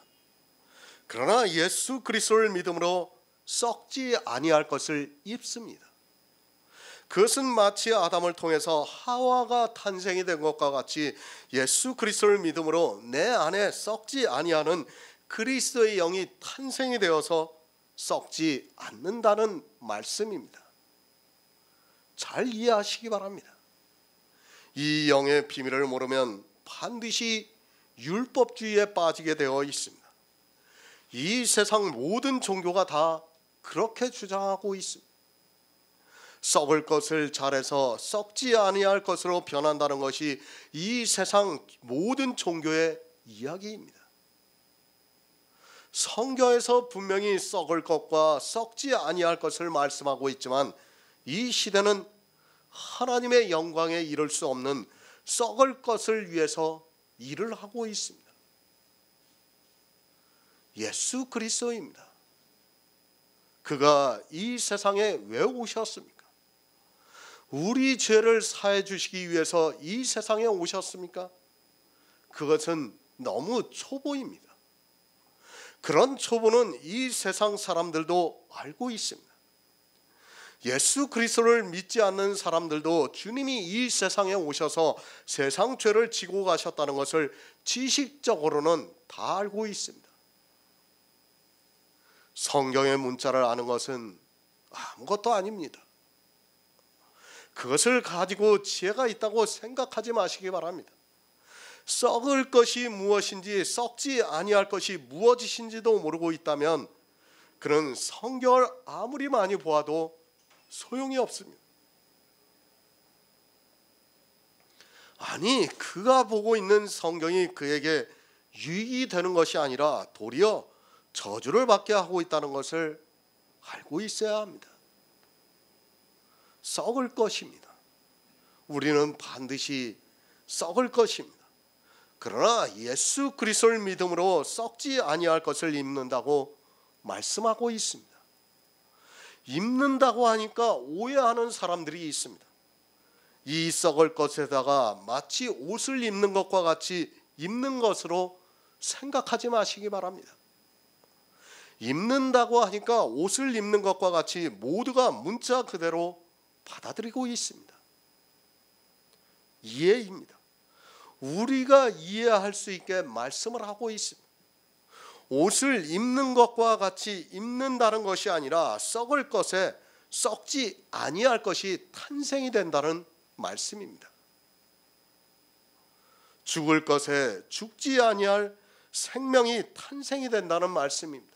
그러나 예수 그리스도를 믿음으로 썩지 아니할 것을 입습니다. 그것은 마치 아담을 통해서 하와가 탄생이 된 것과 같이 예수 그리스도를 믿음으로 내 안에 썩지 아니하는 그리스도의 영이 탄생이 되어서 썩지 않는다는 말씀입니다. 잘 이해하시기 바랍니다. 이 영의 비밀을 모르면 반드시 율법주의에 빠지게 되어 있습니다. 이 세상 모든 종교가 다 그렇게 주장하고 있습니다. 썩을 것을 잘해서 썩지 아니할 것으로 변한다는 것이 이 세상 모든 종교의 이야기입니다. 성경에서 분명히 썩을 것과 썩지 아니할 것을 말씀하고 있지만 이 시대는 하나님의 영광에 이를 수 없는 썩을 것을 위해서 일을 하고 있습니다. 예수 그리스도입니다. 그가 이 세상에 왜 오셨습니까? 우리 죄를 사해 주시기 위해서 이 세상에 오셨습니까? 그것은 너무 초보입니다. 그런 초보는 이 세상 사람들도 알고 있습니다. 예수 그리스도를 믿지 않는 사람들도 주님이 이 세상에 오셔서 세상 죄를 지고 가셨다는 것을 지식적으로는 다 알고 있습니다. 성경의 문자를 아는 것은 아무것도 아닙니다. 그것을 가지고 지혜가 있다고 생각하지 마시기 바랍니다. 썩을 것이 무엇인지 썩지 아니할 것이 무엇이신지도 모르고 있다면 그는 성경을 아무리 많이 보아도 소용이 없습니다. 아니, 그가 보고 있는 성경이 그에게 유익이 되는 것이 아니라 도리어 저주를 받게 하고 있다는 것을 알고 있어야 합니다. 썩을 것입니다. 우리는 반드시 썩을 것입니다. 그러나 예수 그리스도를 믿음으로 썩지 아니할 것을 입는다고 말씀하고 있습니다. 입는다고 하니까 오해하는 사람들이 있습니다. 이 썩을 것에다가 마치 옷을 입는 것과 같이 입는 것으로 생각하지 마시기 바랍니다. 입는다고 하니까 옷을 입는 것과 같이 모두가 문자 그대로 받아들이고 있습니다. 이해입니다. 우리가 이해할 수 있게 말씀을 하고 있습니다. 옷을 입는 것과 같이 입는다는 것이 아니라 썩을 것에 썩지 아니할 것이 탄생이 된다는 말씀입니다. 죽을 것에 죽지 아니할 생명이 탄생이 된다는 말씀입니다.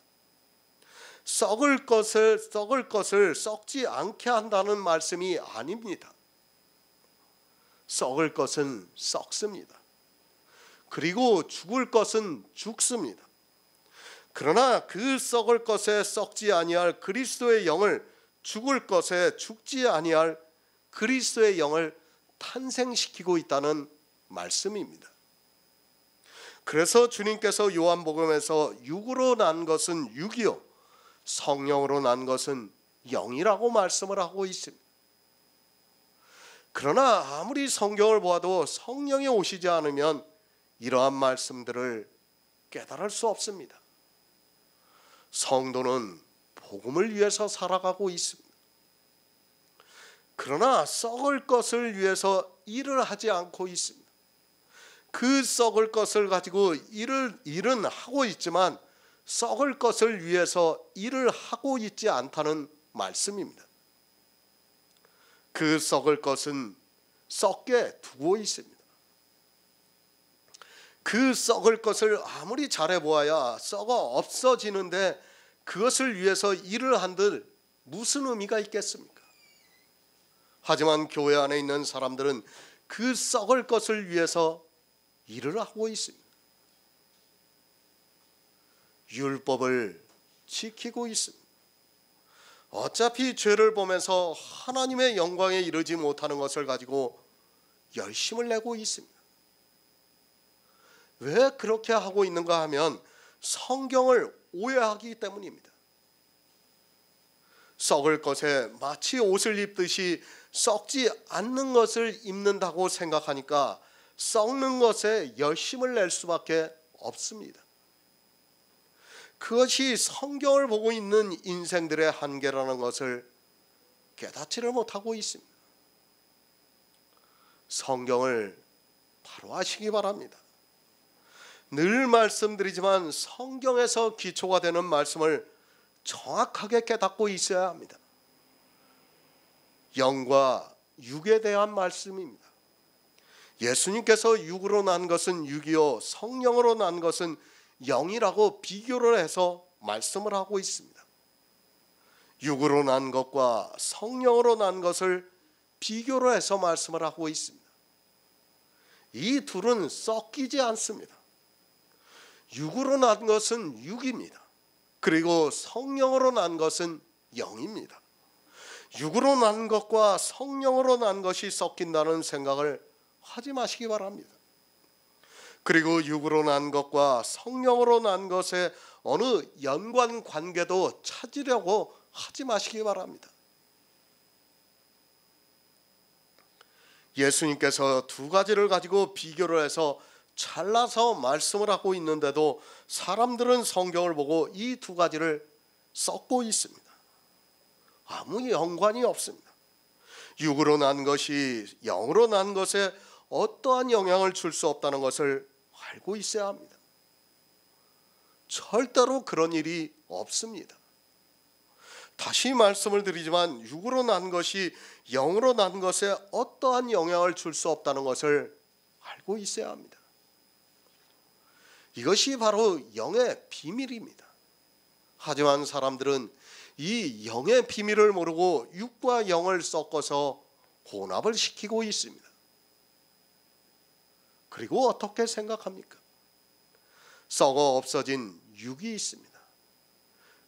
썩을 것을 썩지 않게 한다는 말씀이 아닙니다. 썩을 것은 썩습니다. 그리고 죽을 것은 죽습니다. 그러나 그 썩을 것에 썩지 아니할 그리스도의 영을, 죽을 것에 죽지 아니할 그리스도의 영을 탄생시키고 있다는 말씀입니다. 그래서 주님께서 요한복음에서 육으로 난 것은 육이요 성령으로 난 것은 영이라고 말씀을 하고 있습니다. 그러나 아무리 성경을 보아도 성령이 오시지 않으면 이러한 말씀들을 깨달을 수 없습니다. 성도는 복음을 위해서 살아가고 있습니다. 그러나 썩을 것을 위해서 일을 하지 않고 있습니다. 그 썩을 것을 가지고 일은 하고 있지만 썩을 것을 위해서 일을 하고 있지 않다는 말씀입니다. 그 썩을 것은 썩게 두고 있습니다. 그 썩을 것을 아무리 잘해보아야 썩어 없어지는데 그것을 위해서 일을 한들 무슨 의미가 있겠습니까? 하지만 교회 안에 있는 사람들은 그 썩을 것을 위해서 일을 하고 있습니다. 율법을 지키고 있습니다. 어차피 죄를 보면서 하나님의 영광에 이르지 못하는 것을 가지고 열심을 내고 있습니다. 왜 그렇게 하고 있는가 하면 성경을 오해하기 때문입니다. 썩을 것에 마치 옷을 입듯이 썩지 않는 것을 입는다고 생각하니까 썩는 것에 열심을 낼 수밖에 없습니다. 그것이 성경을 보고 있는 인생들의 한계라는 것을 깨닫지를 못하고 있습니다. 성경을 바로 하시기 바랍니다. 늘 말씀드리지만 성경에서 기초가 되는 말씀을 정확하게 깨닫고 있어야 합니다. 영과 육에 대한 말씀입니다. 예수님께서 육으로 난 것은 육이요 성령으로 난 것은 영이라고 비교를 해서 말씀을 하고 있습니다. 육으로 난 것과 성령으로 난 것을 비교를 해서 말씀을 하고 있습니다. 이 둘은 섞이지 않습니다. 육으로 난 것은 육입니다. 그리고 성령으로 난 것은 영입니다. 육으로 난 것과 성령으로 난 것이 섞인다는 생각을 하지 마시기 바랍니다. 그리고 육으로 난 것과 성령으로 난 것에 어느 연관 관계도 찾으려고 하지 마시기 바랍니다. 예수님께서 두 가지를 가지고 비교를 해서 잘라서 말씀을 하고 있는데도 사람들은 성경을 보고 이 두 가지를 섞고 있습니다. 아무 연관이 없습니다. 육으로 난 것이 영으로 난 것에 어떠한 영향을 줄 수 없다는 것을 알고 있어야 합니다. 절대로 그런 일이 없습니다. 다시 말씀을 드리지만 육으로 난 것이 영으로 난 것에 어떠한 영향을 줄 수 없다는 것을 알고 있어야 합니다. 이것이 바로 영의 비밀입니다. 하지만 사람들은 이 영의 비밀을 모르고 육과 영을 섞어서 혼합을 시키고 있습니다. 그리고 어떻게 생각합니까? 썩어 없어진 육이 있습니다.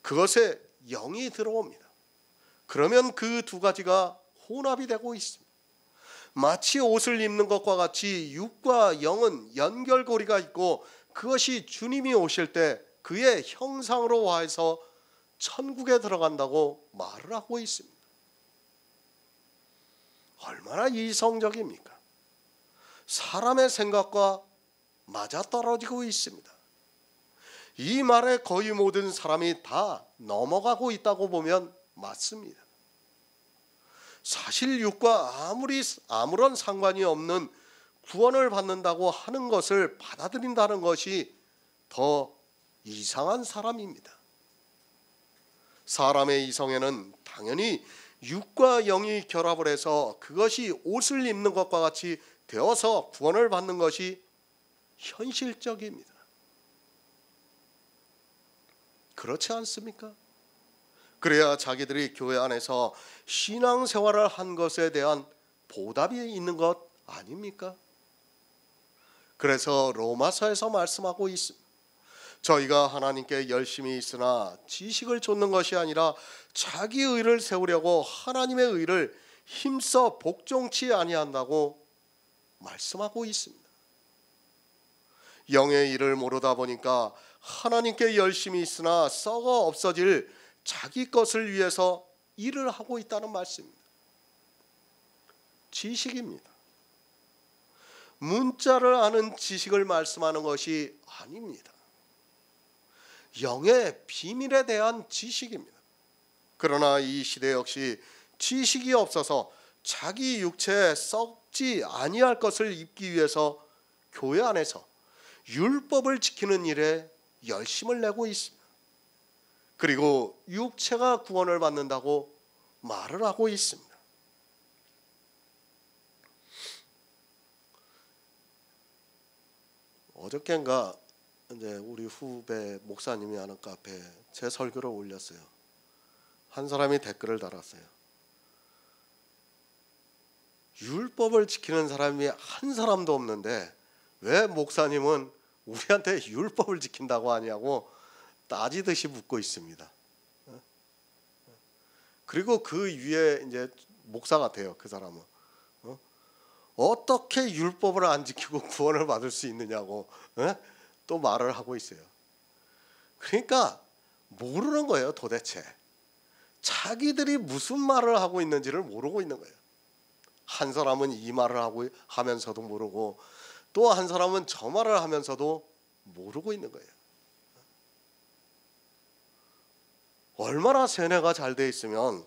그것에 영이 들어옵니다. 그러면 그 두 가지가 혼합이 되고 있습니다. 마치 옷을 입는 것과 같이 육과 영은 연결고리가 있고 그것이 주님이 오실 때 그의 형상으로 와서 천국에 들어간다고 말을 하고 있습니다. 얼마나 이성적입니까? 사람의 생각과 맞아떨어지고 있습니다. 이 말에 거의 모든 사람이 다 넘어가고 있다고 보면 맞습니다. 사실 육과 아무런 상관이 없는 구원을 받는다고 하는 것을 받아들인다는 것이 더 이상한 사람입니다. 사람의 이성에는 당연히 육과 영이 결합을 해서 그것이 옷을 입는 것과 같이 되어서 구원을 받는 것이 현실적입니다. 그렇지 않습니까? 그래야 자기들이 교회 안에서 신앙생활을 한 것에 대한 보답이 있는 것 아닙니까? 그래서 로마서에서 말씀하고 있습니다. 저희가 하나님께 열심히 있으나 지식을 좇는 것이 아니라 자기 의를 세우려고 하나님의 의를 힘써 복종치 아니한다고 말씀하고 있습니다. 영의 일을 모르다 보니까 하나님께 열심히 있으나 썩어 없어질 자기 것을 위해서 일을 하고 있다는 말씀입니다. 지식입니다. 문자를 아는 지식을 말씀하는 것이 아닙니다. 영의 비밀에 대한 지식입니다. 그러나 이 시대 역시 지식이 없어서 자기 육체에 썩지 아니할 것을 입기 위해서 교회 안에서 율법을 지키는 일에 열심을 내고 있습니다. 그리고 육체가 구원을 받는다고 말을 하고 있습니다. 어저께인가 이제 우리 후배 목사님이 하는 카페에 제 설교를 올렸어요. 한 사람이 댓글을 달았어요. 율법을 지키는 사람이 한 사람도 없는데 왜 목사님은 우리한테 율법을 지킨다고 하냐고 따지듯이 묻고 있습니다. 그리고 그 위에 이제 목사가 돼요. 그 사람은 어떻게 율법을 안 지키고 구원을 받을 수 있느냐고 또 말을 하고 있어요. 그러니까 모르는 거예요. 도대체 자기들이 무슨 말을 하고 있는지를 모르고 있는 거예요. 한 사람은 이 말을 하면서도 모르고 또 한 사람은 저 말을 하면서도 모르고 있는 거예요. 얼마나 세뇌가 잘 돼 있으면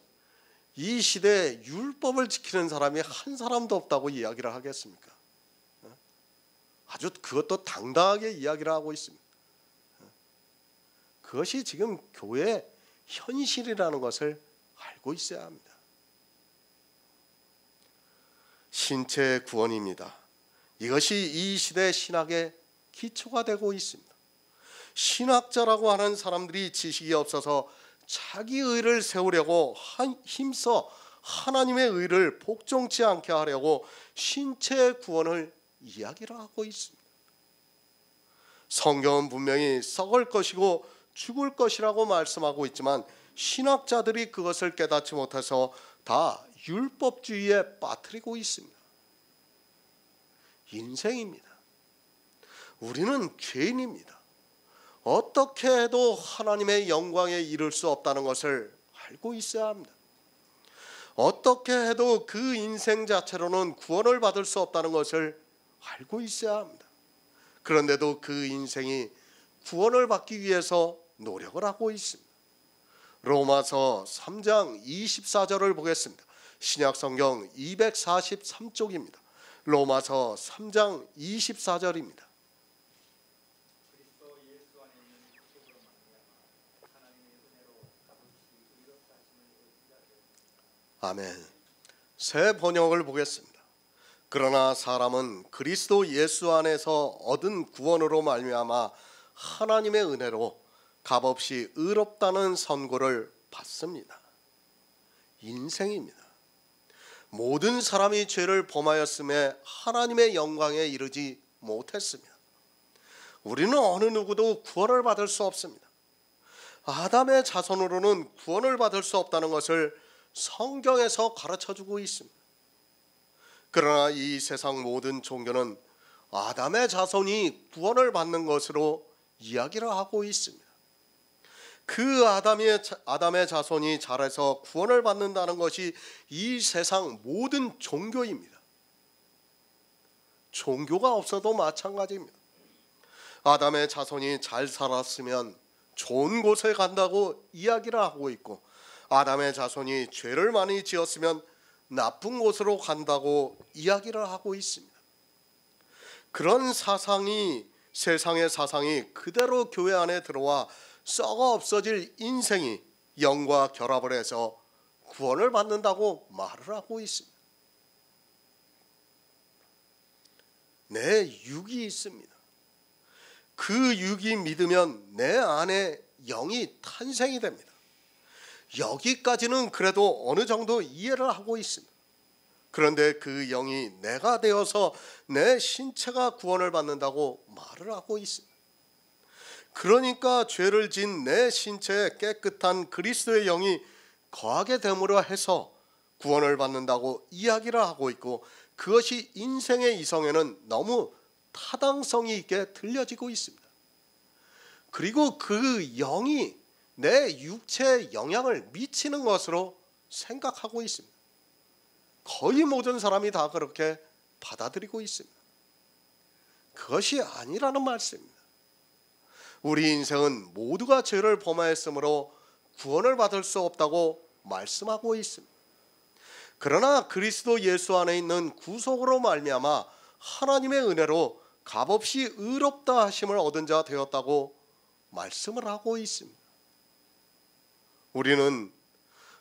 이 시대에 율법을 지키는 사람이 한 사람도 없다고 이야기를 하겠습니까? 아주 그것도 당당하게 이야기를 하고 있습니다. 그것이 지금 교회의 현실이라는 것을 알고 있어야 합니다. 신체의 구원입니다. 이것이 이 시대 신학의 기초가 되고 있습니다. 신학자라고 하는 사람들이 지식이 없어서 자기 의를 세우려고 힘써 하나님의 의를 복종치 않게 하려고 신체의 구원을 이야기를 하고 있습니다. 성경은 분명히 썩을 것이고 죽을 것이라고 말씀하고 있지만 신학자들이 그것을 깨닫지 못해서 다 율법주의에 빠뜨리고 있습니다. 인생입니다. 우리는 죄인입니다. 어떻게 해도 하나님의 영광에 이를 수 없다는 것을 알고 있어야 합니다. 어떻게 해도 그 인생 자체로는 구원을 받을 수 없다는 것을 알고 있어야 합니다. 그런데도 그 인생이 구원을 받기 위해서 노력을 하고 있습니다. 로마서 3장 24절을 보겠습니다. 신약성경 243쪽입니다. 로마서 3장 24절입니다. 아멘. 새 번역을 보겠습니다. 그러나 사람은 그리스도 예수 안에서 얻은 구원으로 말미암아 하나님의 은혜로 값없이 의롭다는 선고를 받습니다. 인생입니다. 모든 사람이 죄를 범하였음에 하나님의 영광에 이르지 못했습니다. 우리는 어느 누구도 구원을 받을 수 없습니다. 아담의 자손으로는 구원을 받을 수 없다는 것을 성경에서 가르쳐주고 있습니다. 그러나 이 세상 모든 종교는 아담의 자손이 구원을 받는 것으로 이야기를 하고 있습니다. 그 아담의 자손이 잘해서 구원을 받는다는 것이 이 세상 모든 종교입니다. 종교가 없어도 마찬가지입니다. 아담의 자손이 잘 살았으면 좋은 곳에 간다고 이야기를 하고 있고, 아담의 자손이 죄를 많이 지었으면 나쁜 곳으로 간다고 이야기를 하고 있습니다. 그런 사상이, 세상의 사상이 그대로 교회 안에 들어와 썩어 없어질 인생이 영과 결합을 해서 구원을 받는다고 말을 하고 있습니다. 내 육이 있습니다. 그 육이 믿으면 내 안에 영이 탄생이 됩니다. 여기까지는 그래도 어느 정도 이해를 하고 있습니다. 그런데 그 영이 내가 되어서 내 신체가 구원을 받는다고 말을 하고 있습니다. 그러니까 죄를 진 내 신체에 깨끗한 그리스도의 영이 거하게 됨으로 해서 구원을 받는다고 이야기를 하고 있고, 그것이 인생의 이성에는 너무 타당성이 있게 들려지고 있습니다. 그리고 그 영이 내 육체에 영향을 미치는 것으로 생각하고 있습니다. 거의 모든 사람이 다 그렇게 받아들이고 있습니다. 그것이 아니라는 말씀입니다. 우리 인생은 모두가 죄를 범하였으므로 구원을 받을 수 없다고 말씀하고 있습니다. 그러나 그리스도 예수 안에 있는 구속으로 말미암아 하나님의 은혜로 값없이 의롭다 하심을 얻은 자 되었다고 말씀을 하고 있습니다. 우리는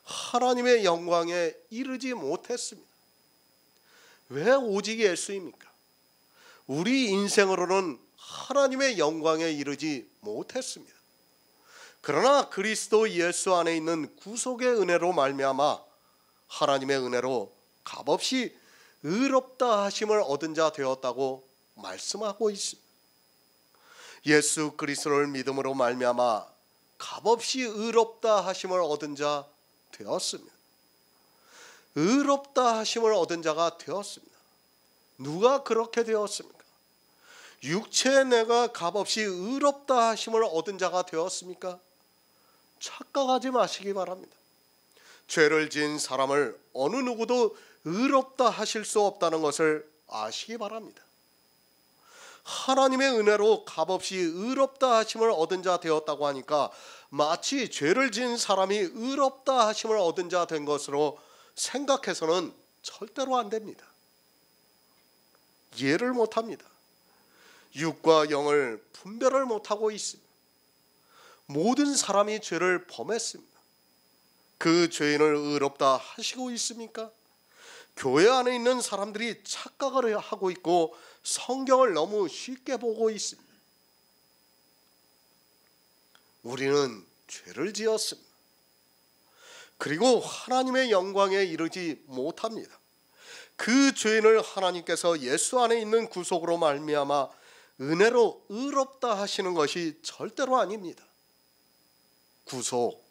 하나님의 영광에 이르지 못했습니다. 왜 오직 예수입니까? 우리 인생으로는 하나님의 영광에 이르지 못했습니다. 그러나 그리스도 예수 안에 있는 구속의 은혜로 말미암아 하나님의 은혜로 값없이 의롭다 하심을 얻은 자 되었다고 말씀하고 있습니다. 예수 그리스도를 믿음으로 말미암아 값없이 의롭다 하심을 얻은 자 되었습니다. 의롭다 하심을 얻은 자가 되었습니다. 누가 그렇게 되었습니까? 육체의 내가 값없이 의롭다 하심을 얻은 자가 되었습니까? 착각하지 마시기 바랍니다. 죄를 지은 사람을 어느 누구도 의롭다 하실 수 없다는 것을 아시기 바랍니다. 하나님의 은혜로 값없이 의롭다 하심을 얻은 자 되었다고 하니까 마치 죄를 지은 사람이 의롭다 하심을 얻은 자 된 것으로 생각해서는 절대로 안 됩니다. 이해를 못합니다. 육과 영을 분별을 못하고 있습니다. 모든 사람이 죄를 범했습니다. 그 죄인을 의롭다 하시고 있습니까? 교회 안에 있는 사람들이 착각을 하고 있고 성경을 너무 쉽게 보고 있습니다. 우리는 죄를 지었습니다. 그리고 하나님의 영광에 이르지 못합니다. 그 죄인을 하나님께서 예수 안에 있는 구속으로 말미암아 은혜로 의롭다 하시는 것이 절대로 아닙니다. 구속,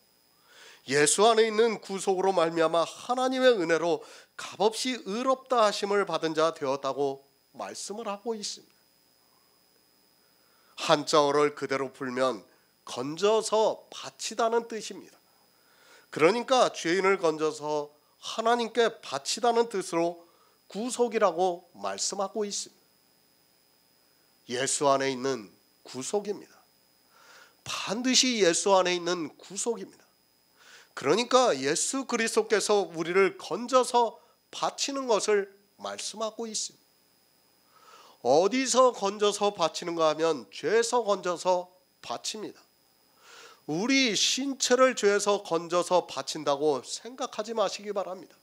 예수 안에 있는 구속으로 말미암아 하나님의 은혜로 값없이 의롭다 하심을 받은 자 되었다고 말씀을 하고 있습니다. 한자어를 그대로 풀면 건져서 바치다는 뜻입니다. 그러니까 죄인을 건져서 하나님께 바치다는 뜻으로 구속이라고 말씀하고 있습니다. 예수 안에 있는 구속입니다. 반드시 예수 안에 있는 구속입니다. 그러니까 예수 그리스도께서 우리를 건져서 바치는 것을 말씀하고 있습니다. 어디서 건져서 바치는가 하면 죄에서 건져서 바칩니다. 우리 신체를 죄에서 건져서 바친다고 생각하지 마시기 바랍니다.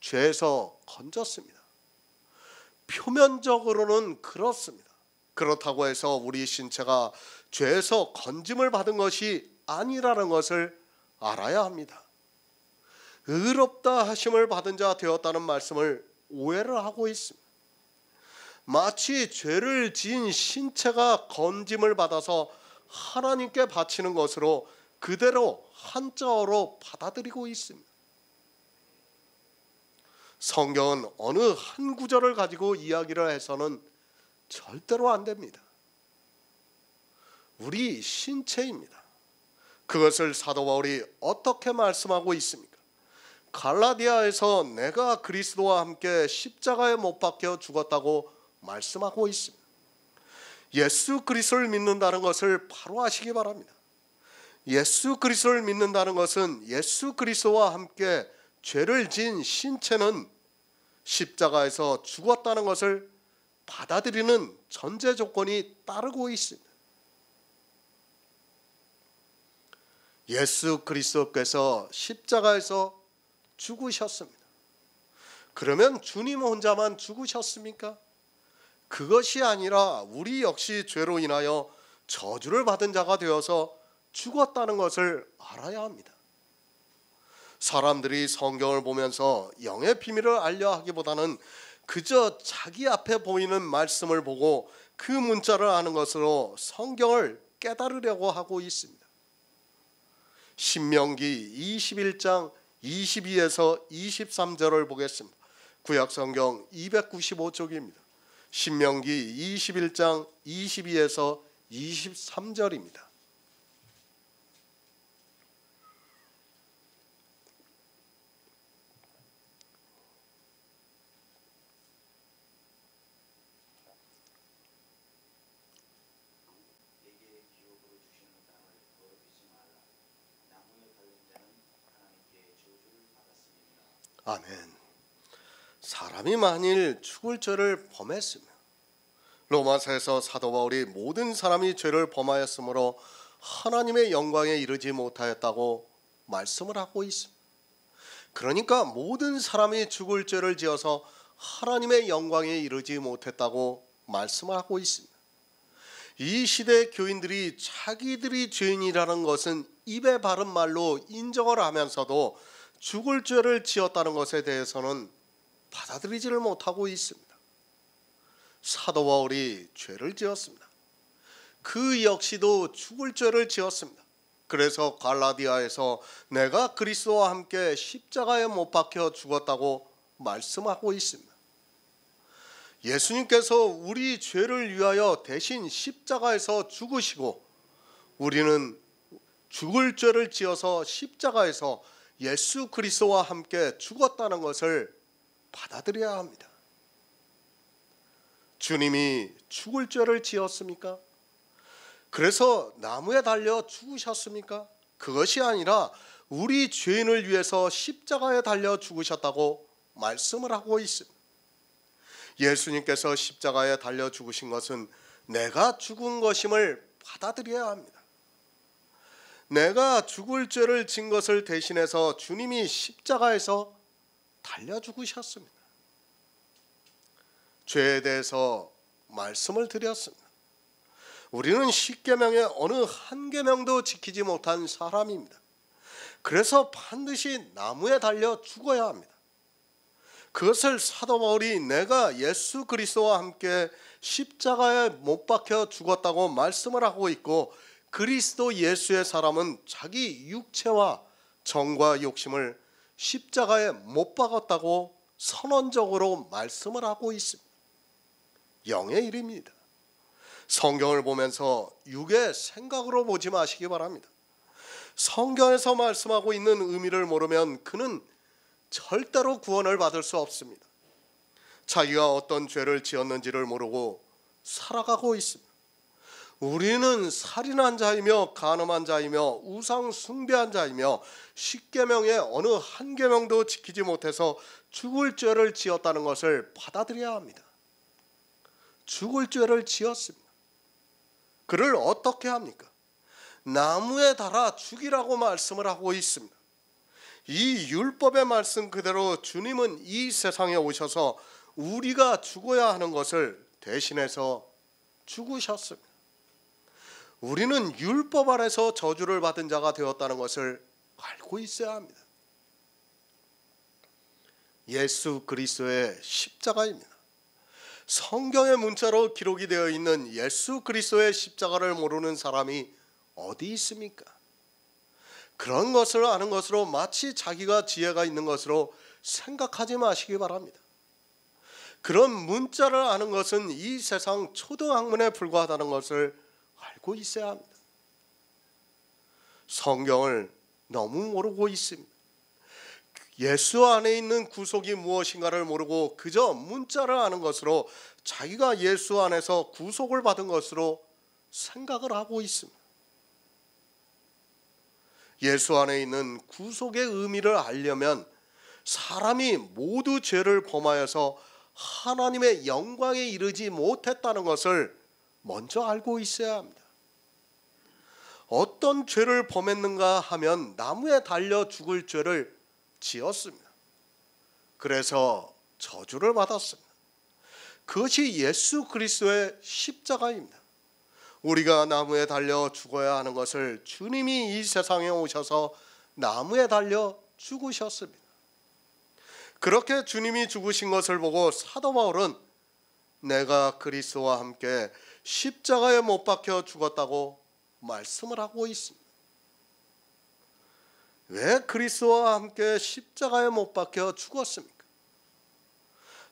죄에서 건졌습니다. 표면적으로는 그렇습니다. 그렇다고 해서 우리 신체가 죄에서 건짐을 받은 것이 아니라는 것을 알아야 합니다. 의롭다 하심을 받은 자 되었다는 말씀을 오해를 하고 있습니다. 마치 죄를 지은 신체가 건짐을 받아서 하나님께 바치는 것으로 그대로 한자어로 받아들이고 있습니다. 성경은 어느 한 구절을 가지고 이야기를 해서는 절대로 안 됩니다. 우리 신체입니다. 그것을 사도 바울이 어떻게 말씀하고 있습니까? 갈라디아에서 내가 그리스도와 함께 십자가에 못 박혀 죽었다고 말씀하고 있습니다. 예수 그리스도를 믿는다는 것을 바로 아시기 바랍니다. 예수 그리스도를 믿는다는 것은 예수 그리스도와 함께 죄를 지은 신체는 십자가에서 죽었다는 것을 받아들이는 전제 조건이 따르고 있습니다. 예수 그리스도께서 십자가에서 죽으셨습니다. 그러면 주님 혼자만 죽으셨습니까? 그것이 아니라 우리 역시 죄로 인하여 저주를 받은 자가 되어서 죽었다는 것을 알아야 합니다. 사람들이 성경을 보면서 영의 비밀을 알려 하기보다는 그저 자기 앞에 보이는 말씀을 보고 그 문자를 아는 것으로 성경을 깨달으려고 하고 있습니다. 신명기 21장 22에서 23절을 보겠습니다. 구약성경 295쪽입니다. 신명기 21장 22에서 23절입니다. 아멘. 사람이 만일 죽을 죄를 범했으면 로마서에서 사도 바울이 모든 사람이 죄를 범하였으므로 하나님의 영광에 이르지 못하였다고 말씀을 하고 있습니다. 그러니까 모든 사람이 죽을 죄를 지어서 하나님의 영광에 이르지 못했다고 말씀을 하고 있습니다. 이 시대 교인들이 자기들이 죄인이라는 것은 입에 바른 말로 인정을 하면서도 죽을 죄를 지었다는 것에 대해서는 받아들이지를 못하고 있습니다. 사도 바울이 죄를 지었습니다. 그 역시도 죽을 죄를 지었습니다. 그래서 갈라디아에서 내가 그리스도와 함께 십자가에 못 박혀 죽었다고 말씀하고 있습니다. 예수님께서 우리 죄를 위하여 대신 십자가에서 죽으시고 우리는 죽을 죄를 지어서 십자가에서 예수 그리스도와 함께 죽었다는 것을 받아들여야 합니다. 주님이 죽을 죄를 지었습니까? 그래서 나무에 달려 죽으셨습니까? 그것이 아니라 우리 죄인을 위해서 십자가에 달려 죽으셨다고 말씀을 하고 있습니다. 예수님께서 십자가에 달려 죽으신 것은 내가 죽은 것임을 받아들여야 합니다. 내가 죽을 죄를 진 것을 대신해서 주님이 십자가에서 달려 죽으셨습니다. 죄에 대해서 말씀을 드렸습니다. 우리는 십계명의 어느 한 계명도 지키지 못한 사람입니다. 그래서 반드시 나무에 달려 죽어야 합니다. 그것을 사도 바울이 내가 예수 그리스도와 함께 십자가에 못 박혀 죽었다고 말씀을 하고 있고 그리스도 예수의 사람은 자기 육체와 정과 욕심을 십자가에 못 박았다고 선언적으로 말씀을 하고 있습니다. 영의 일입니다. 성경을 보면서 육의 생각으로 보지 마시기 바랍니다. 성경에서 말씀하고 있는 의미를 모르면 그는 절대로 구원을 받을 수 없습니다. 자기가 어떤 죄를 지었는지를 모르고 살아가고 있습니다. 우리는 살인한 자이며 간음한 자이며 우상 숭배한 자이며 십계명의 어느 한 계명도 지키지 못해서 죽을 죄를 지었다는 것을 받아들여야 합니다. 죽을 죄를 지었습니다. 그를 어떻게 합니까? 나무에 달아 죽이라고 말씀을 하고 있습니다. 이 율법의 말씀 그대로 주님은 이 세상에 오셔서 우리가 죽어야 하는 것을 대신해서 죽으셨습니다. 우리는 율법 아래서 저주를 받은 자가 되었다는 것을 알고 있어야 합니다. 예수 그리스도의 십자가입니다. 성경의 문자로 기록이 되어 있는 예수 그리스도의 십자가를 모르는 사람이 어디 있습니까? 그런 것을 아는 것으로 마치 자기가 지혜가 있는 것으로 생각하지 마시기 바랍니다. 그런 문자를 아는 것은 이 세상 초등학문에 불과하다는 것을 알고 있어야 합니다. 성경을 너무 모르고 있습니다. 예수 안에 있는 구속이 무엇인가를 모르고 그저 문자를 아는 것으로 자기가 예수 안에서 구속을 받은 것으로 생각을 하고 있습니다. 예수 안에 있는 구속의 의미를 알려면 사람이 모두 죄를 범하여서 하나님의 영광에 이르지 못했다는 것을 먼저 알고 있어야 합니다. 어떤 죄를 범했는가 하면 나무에 달려 죽을 죄를 지었습니다. 그래서 저주를 받았습니다. 그것이 예수 그리스도의 십자가입니다. 우리가 나무에 달려 죽어야 하는 것을 주님이 이 세상에 오셔서 나무에 달려 죽으셨습니다. 그렇게 주님이 죽으신 것을 보고 사도 바울은 내가 그리스도와 함께 십자가에 못 박혀 죽었다고 말씀을 하고 있습니다. 왜 그리스도와 함께 십자가에 못 박혀 죽었습니까?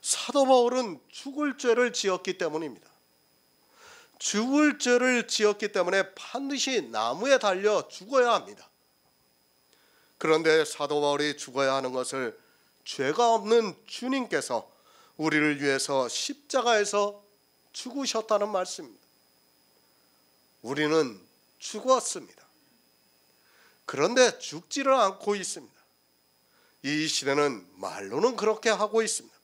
사도 바울은 죽을 죄를 지었기 때문입니다. 죽을 죄를 지었기 때문에 반드시 나무에 달려 죽어야 합니다. 그런데 사도 바울이 죽어야 하는 것을 죄가 없는 주님께서 우리를 위해서 십자가에서 죽으셨다는 말씀입니다. 우리는 죽었습니다. 그런데 죽지를 않고 있습니다. 이 시대는 말로는 그렇게 하고 있습니다.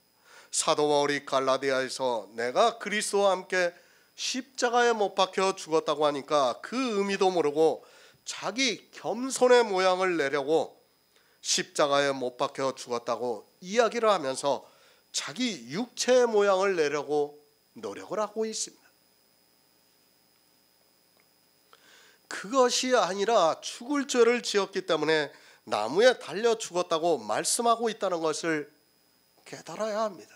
사도 바울이 갈라디아에서 내가 그리스도와 함께 십자가에 못 박혀 죽었다고 하니까 그 의미도 모르고 자기 겸손의 모양을 내려고 십자가에 못 박혀 죽었다고 이야기를 하면서 자기 육체의 모양을 내려고 노력을 하고 있습니다. 그것이 아니라 죽을 죄를 지었기 때문에 나무에 달려 죽었다고 말씀하고 있다는 것을 깨달아야 합니다.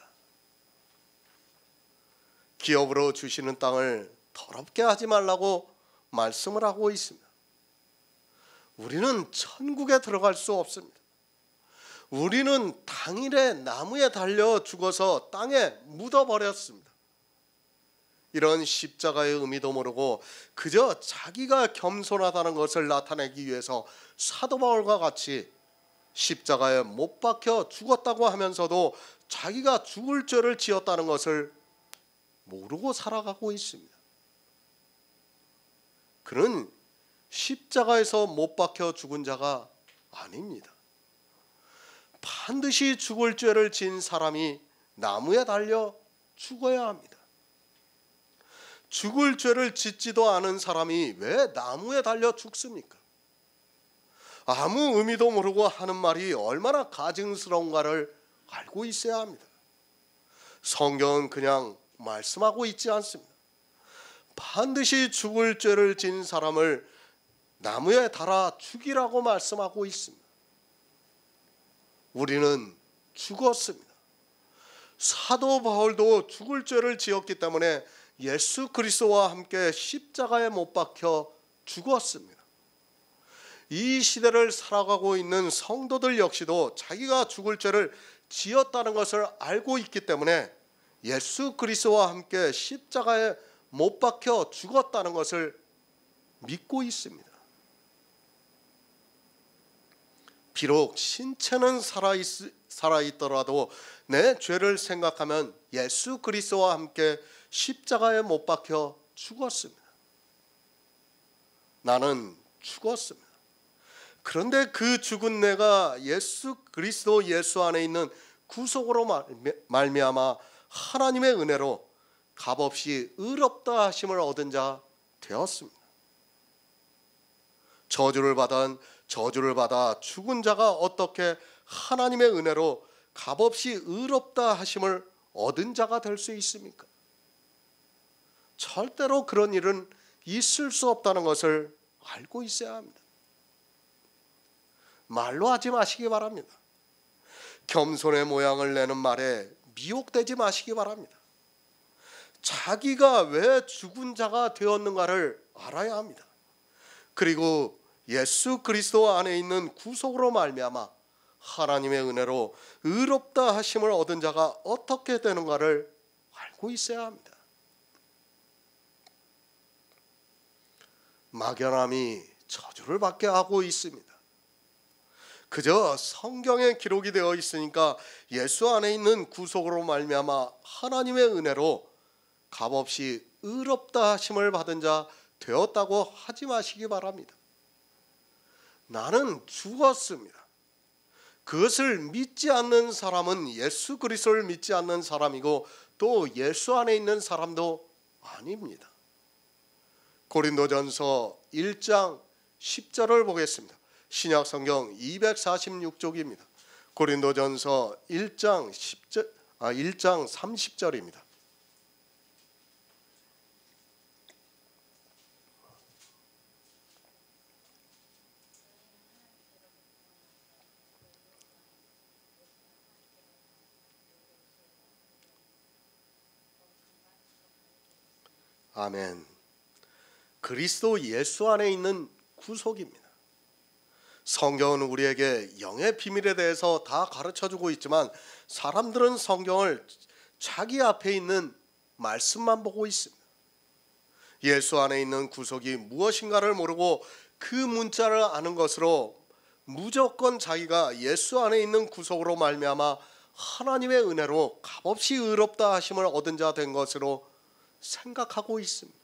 기업으로 주시는 땅을 더럽게 하지 말라고 말씀을 하고 있습니다. 우리는 천국에 들어갈 수 없습니다. 우리는 당일에 나무에 달려 죽어서 땅에 묻어버렸습니다. 이런 십자가의 의미도 모르고 그저 자기가 겸손하다는 것을 나타내기 위해서 사도 바울과 같이 십자가에 못 박혀 죽었다고 하면서도 자기가 죽을 죄를 지었다는 것을 모르고 살아가고 있습니다. 그는 십자가에서 못 박혀 죽은 자가 아닙니다. 반드시 죽을 죄를 지은 사람이 나무에 달려 죽어야 합니다. 죽을 죄를 짓지도 않은 사람이 왜 나무에 달려 죽습니까? 아무 의미도 모르고 하는 말이 얼마나 가증스러운가를 알고 있어야 합니다. 성경은 그냥 말씀하고 있지 않습니다. 반드시 죽을 죄를 지은 사람을 나무에 달아 죽이라고 말씀하고 있습니다. 우리는 죽었습니다. 사도 바울도 죽을 죄를 지었기 때문에 예수 그리스도와 함께 십자가에 못 박혀 죽었습니다. 이 시대를 살아가고 있는 성도들 역시도 자기가 죽을 죄를 지었다는 것을 알고 있기 때문에 예수 그리스도와 함께 십자가에 못 박혀 죽었다는 것을 믿고 있습니다. 비록 신체는 살아있더라도 내 죄를 생각하면 예수 그리스도와 함께 십자가에 못 박혀 죽었습니다. 나는 죽었습니다. 그런데 그 죽은 내가 예수 그리스도 예수 안에 있는 구속으로 말미암아 하나님의 은혜로 값없이 의롭다 하심을 얻은 자 되었습니다. 저주를 받아 죽은 자가 어떻게 하나님의 은혜로 값없이 의롭다 하심을 얻은 자가 될 수 있습니까? 절대로 그런 일은 있을 수 없다는 것을 알고 있어야 합니다. 말로 하지 마시기 바랍니다. 겸손의 모양을 내는 말에 미혹되지 마시기 바랍니다. 자기가 왜 죽은 자가 되었는가를 알아야 합니다. 그리고 예수 그리스도 안에 있는 구속으로 말미암아 하나님의 은혜로 의롭다 하심을 얻은 자가 어떻게 되는가를 알고 있어야 합니다. 막연함이 저주를 받게 하고 있습니다. 그저 성경에 기록이 되어 있으니까 예수 안에 있는 구속으로 말미암아 하나님의 은혜로 값없이 의롭다 하심을 받은 자 되었다고 하지 마시기 바랍니다. 나는 죽었습니다. 그것을 믿지 않는 사람은 예수 그리스도를 믿지 않는 사람이고 또 예수 안에 있는 사람도 아닙니다. 고린도전서 1장 10절을 보겠습니다. 신약 성경 246쪽입니다. 고린도전서 1장 30절입니다. 아멘. 그리스도 예수 안에 있는 구속입니다. 성경은 우리에게 영의 비밀에 대해서 다 가르쳐주고 있지만 사람들은 성경을 자기 앞에 있는 말씀만 보고 있습니다. 예수 안에 있는 구속이 무엇인가를 모르고 그 문자를 아는 것으로 무조건 자기가 예수 안에 있는 구속으로 말미암아 하나님의 은혜로 값없이 의롭다 하심을 얻은 자 된 것으로 생각하고 있습니다.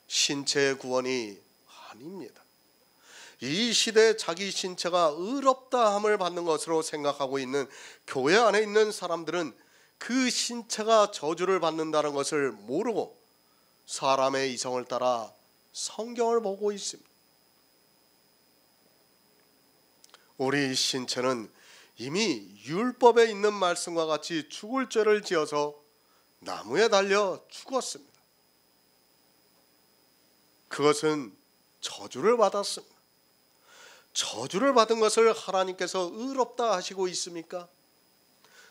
신체의 구원이 아닙니다. 이 시대에 자기 신체가 의롭다함을 받는 것으로 생각하고 있는 교회 안에 있는 사람들은 그 신체가 저주를 받는다는 것을 모르고 사람의 이성을 따라 성경을 보고 있습니다. 우리 신체는 이미 율법에 있는 말씀과 같이 죽을 죄를 지어서 나무에 달려 죽었습니다. 그것은 저주를 받았습니다. 저주를 받은 것을 하나님께서 의롭다 하시고 있습니까?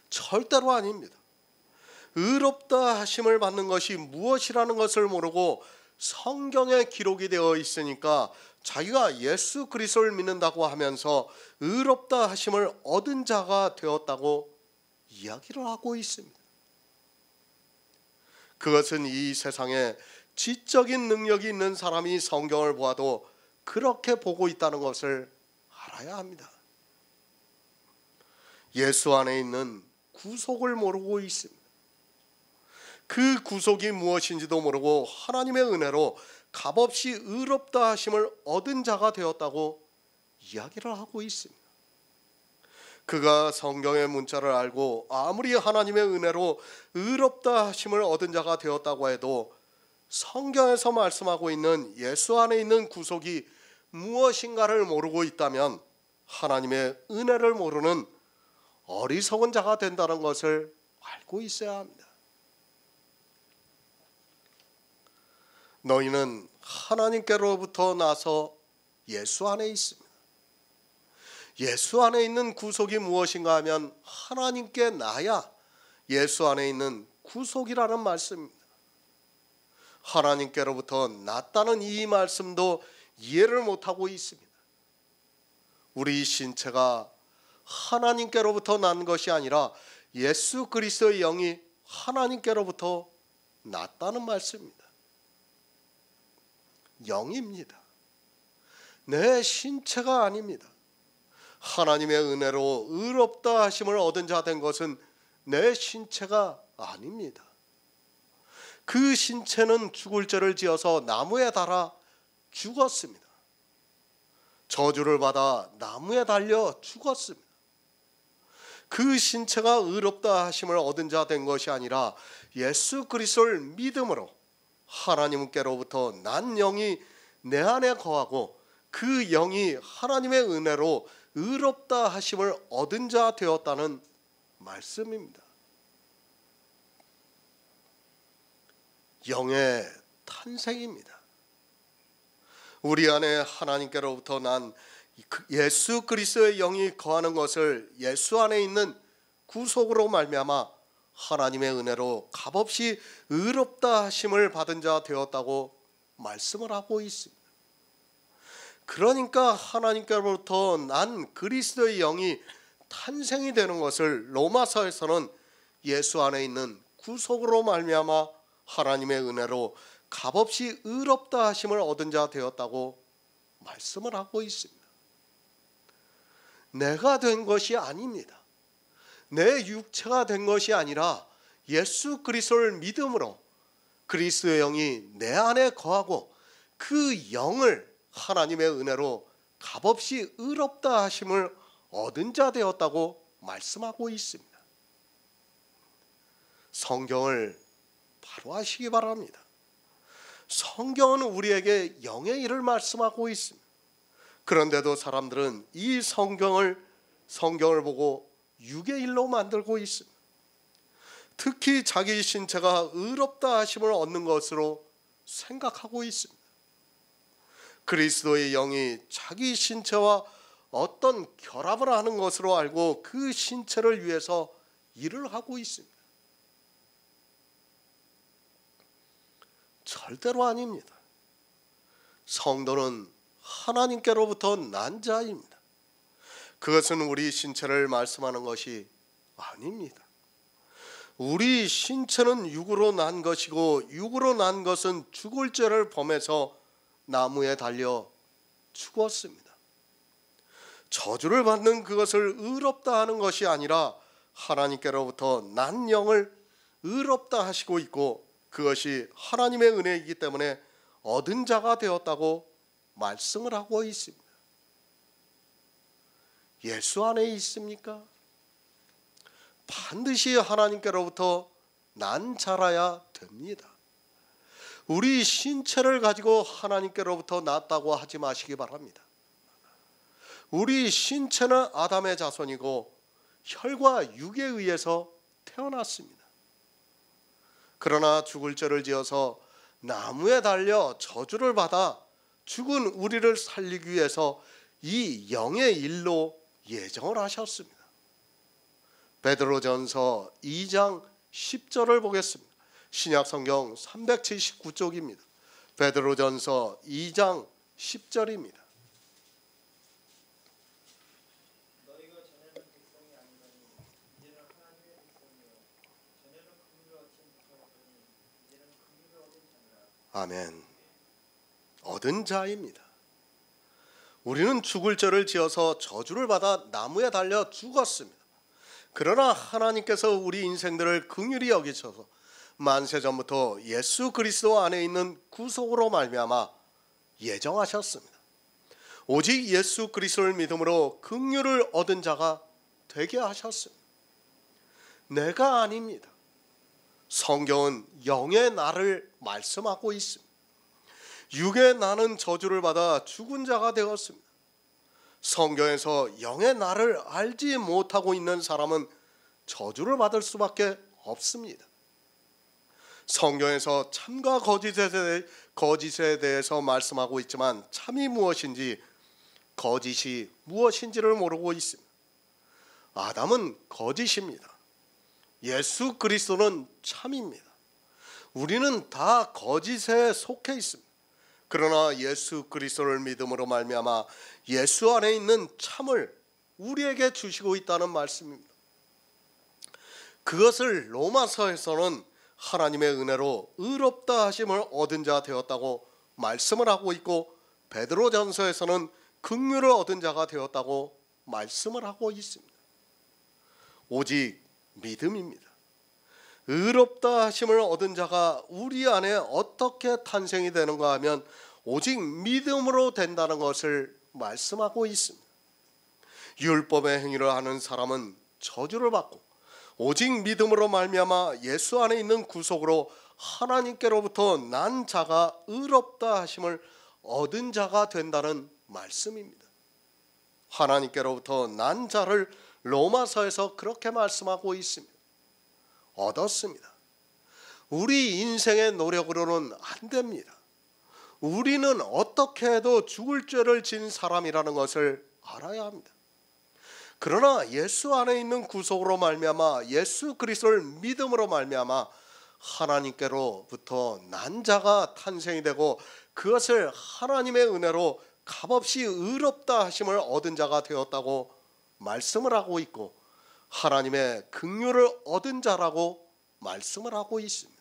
절대로 아닙니다. 의롭다 하심을 받는 것이 무엇이라는 것을 모르고 성경에 기록이 되어 있으니까 자기가 예수 그리스도를 믿는다고 하면서 의롭다 하심을 얻은 자가 되었다고 이야기를 하고 있습니다. 그것은 이 세상에 지적인 능력이 있는 사람이 성경을 보아도 그렇게 보고 있다는 것을 알아야 합니다. 예수 안에 있는 구속을 모르고 있습니다. 그 구속이 무엇인지도 모르고 하나님의 은혜로 값없이 의롭다 하심을 얻은 자가 되었다고 이야기를 하고 있습니다. 그가 성경의 문자를 알고 아무리 하나님의 은혜로 의롭다 하심을 얻은 자가 되었다고 해도 성경에서 말씀하고 있는 예수 안에 있는 구속이 무엇인가를 모르고 있다면 하나님의 은혜를 모르는 어리석은 자가 된다는 것을 알고 있어야 합니다. 너희는 하나님께로부터 나서 예수 안에 있습니다. 예수 안에 있는 구속이 무엇인가 하면 하나님께 나야 예수 안에 있는 구속이라는 말씀입니다. 하나님께로부터 났다는 이 말씀도 이해를 못하고 있습니다. 우리 신체가 하나님께로부터 난 것이 아니라 예수 그리스도의 영이 하나님께로부터 났다는 말씀입니다. 영입니다. 내 신체가 아닙니다. 하나님의 은혜로 의롭다 하심을 얻은 자 된 것은 내 신체가 아닙니다. 그 신체는 죽을 죄를 지어서 나무에 달아 죽었습니다. 저주를 받아 나무에 달려 죽었습니다. 그 신체가 의롭다 하심을 얻은 자 된 것이 아니라 예수 그리스도를 믿음으로 하나님께로부터 난 영이 내 안에 거하고 그 영이 하나님의 은혜로 의롭다 하심을 얻은 자 되었다는 말씀입니다. 영의 탄생입니다. 우리 안에 하나님께로부터 난 예수 그리스도의 영이 거하는 것을 예수 안에 있는 구속으로 말미암아 하나님의 은혜로 값없이 의롭다 하심을 받은 자 되었다고 말씀을 하고 있습니다. 그러니까 하나님께로부터 난 그리스도의 영이 탄생이 되는 것을 로마서에서는 예수 안에 있는 구속으로 말미암아 하나님의 은혜로 값없이 의롭다 하심을 얻은 자 되었다고 말씀을 하고 있습니다. 내가 된 것이 아닙니다. 내 육체가 된 것이 아니라 예수 그리스도를 믿음으로 그리스도의 영이 내 안에 거하고 그 영을 하나님의 은혜로 값없이 의롭다 하심을 얻은 자 되었다고 말씀하고 있습니다. 성경을 바로 하시기 바랍니다. 성경은 우리에게 영의 일을 말씀하고 있습니다. 그런데도 사람들은 이 성경을 보고 육의 일로 만들고 있습니다. 특히 자기 신체가 의롭다 하심을 얻는 것으로 생각하고 있습니다. 그리스도의 영이 자기 신체와 어떤 결합을 하는 것으로 알고 그 신체를 위해서 일을 하고 있습니다. 절대로 아닙니다. 성도는 하나님께로부터 난 자입니다. 그것은 우리 신체를 말씀하는 것이 아닙니다. 우리 신체는 육으로 난 것이고 육으로 난 것은 죽을 죄를 범해서 나무에 달려 죽었습니다. 저주를 받는 그것을 의롭다 하는 것이 아니라 하나님께로부터 난 영을 의롭다 하시고 있고 그것이 하나님의 은혜이기 때문에 얻은 자가 되었다고 말씀을 하고 있습니다. 예수 안에 있습니까? 반드시 하나님께로부터 난 자라야 됩니다. 우리 신체를 가지고 하나님께로부터 났다고 하지 마시기 바랍니다. 우리 신체는 아담의 자손이고 혈과 육에 의해서 태어났습니다. 그러나 죽을 죄를 지어서 나무에 달려 저주를 받아 죽은 우리를 살리기 위해서 이 영의 일로 예정을 하셨습니다. 베드로전서 2장 10절을 보겠습니다. 신약성경 379쪽입니다. 베드로전서 2장 10절입니다. 아멘. 얻은 자입니다. 우리는 죽을 죄를 지어서 저주를 받아 나무에 달려 죽었습니다. 그러나 하나님께서 우리 인생들을 긍휼히 여기셔서 만세전부터 예수 그리스도 안에 있는 구속으로 말미암아 예정하셨습니다. 오직 예수 그리스도를 믿음으로 긍휼을 얻은 자가 되게 하셨습니다. 내가 아닙니다. 성경은 영의 나를 말씀하고 있습니다. 육의 나는 저주를 받아 죽은 자가 되었습니다. 성경에서 영의 나를 알지 못하고 있는 사람은 저주를 받을 수밖에 없습니다. 성경에서 참과 거짓에 대해서 말씀하고 있지만 참이 무엇인지 거짓이 무엇인지를 모르고 있습니다. 아담은 거짓입니다. 예수 그리스도는 참입니다. 우리는 다 거짓에 속해 있습니다. 그러나 예수 그리스도를 믿음으로 말미암아 예수 안에 있는 참을 우리에게 주시고 있다는 말씀입니다. 그것을 로마서에서는 하나님의 은혜로 의롭다 하심을 얻은 자 되었다고 말씀을 하고 있고 베드로전서에서는 긍휼을 얻은 자가 되었다고 말씀을 하고 있습니다. 오직 믿음입니다. 의롭다 하심을 얻은 자가 우리 안에 어떻게 탄생이 되는가 하면 오직 믿음으로 된다는 것을 말씀하고 있습니다. 율법의 행위를 하는 사람은 저주를 받고 오직 믿음으로 말미암아 예수 안에 있는 구속으로 하나님께로부터 난 자가 의롭다 하심을 얻은 자가 된다는 말씀입니다. 하나님께로부터 난 자를 로마서에서 그렇게 말씀하고 있습니다. 얻었습니다. 우리 인생의 노력으로는 안 됩니다. 우리는 어떻게 해도 죽을 죄를 진 사람이라는 것을 알아야 합니다. 그러나 예수 안에 있는 구속으로 말미암아 예수 그리스도를 믿음으로 말미암아 하나님께로부터 난 자가 탄생이 되고 그것을 하나님의 은혜로 값없이 의롭다 하심을 얻은 자가 되었다고 말씀을 하고 있고 하나님의 긍휼을 얻은 자라고 말씀을 하고 있습니다.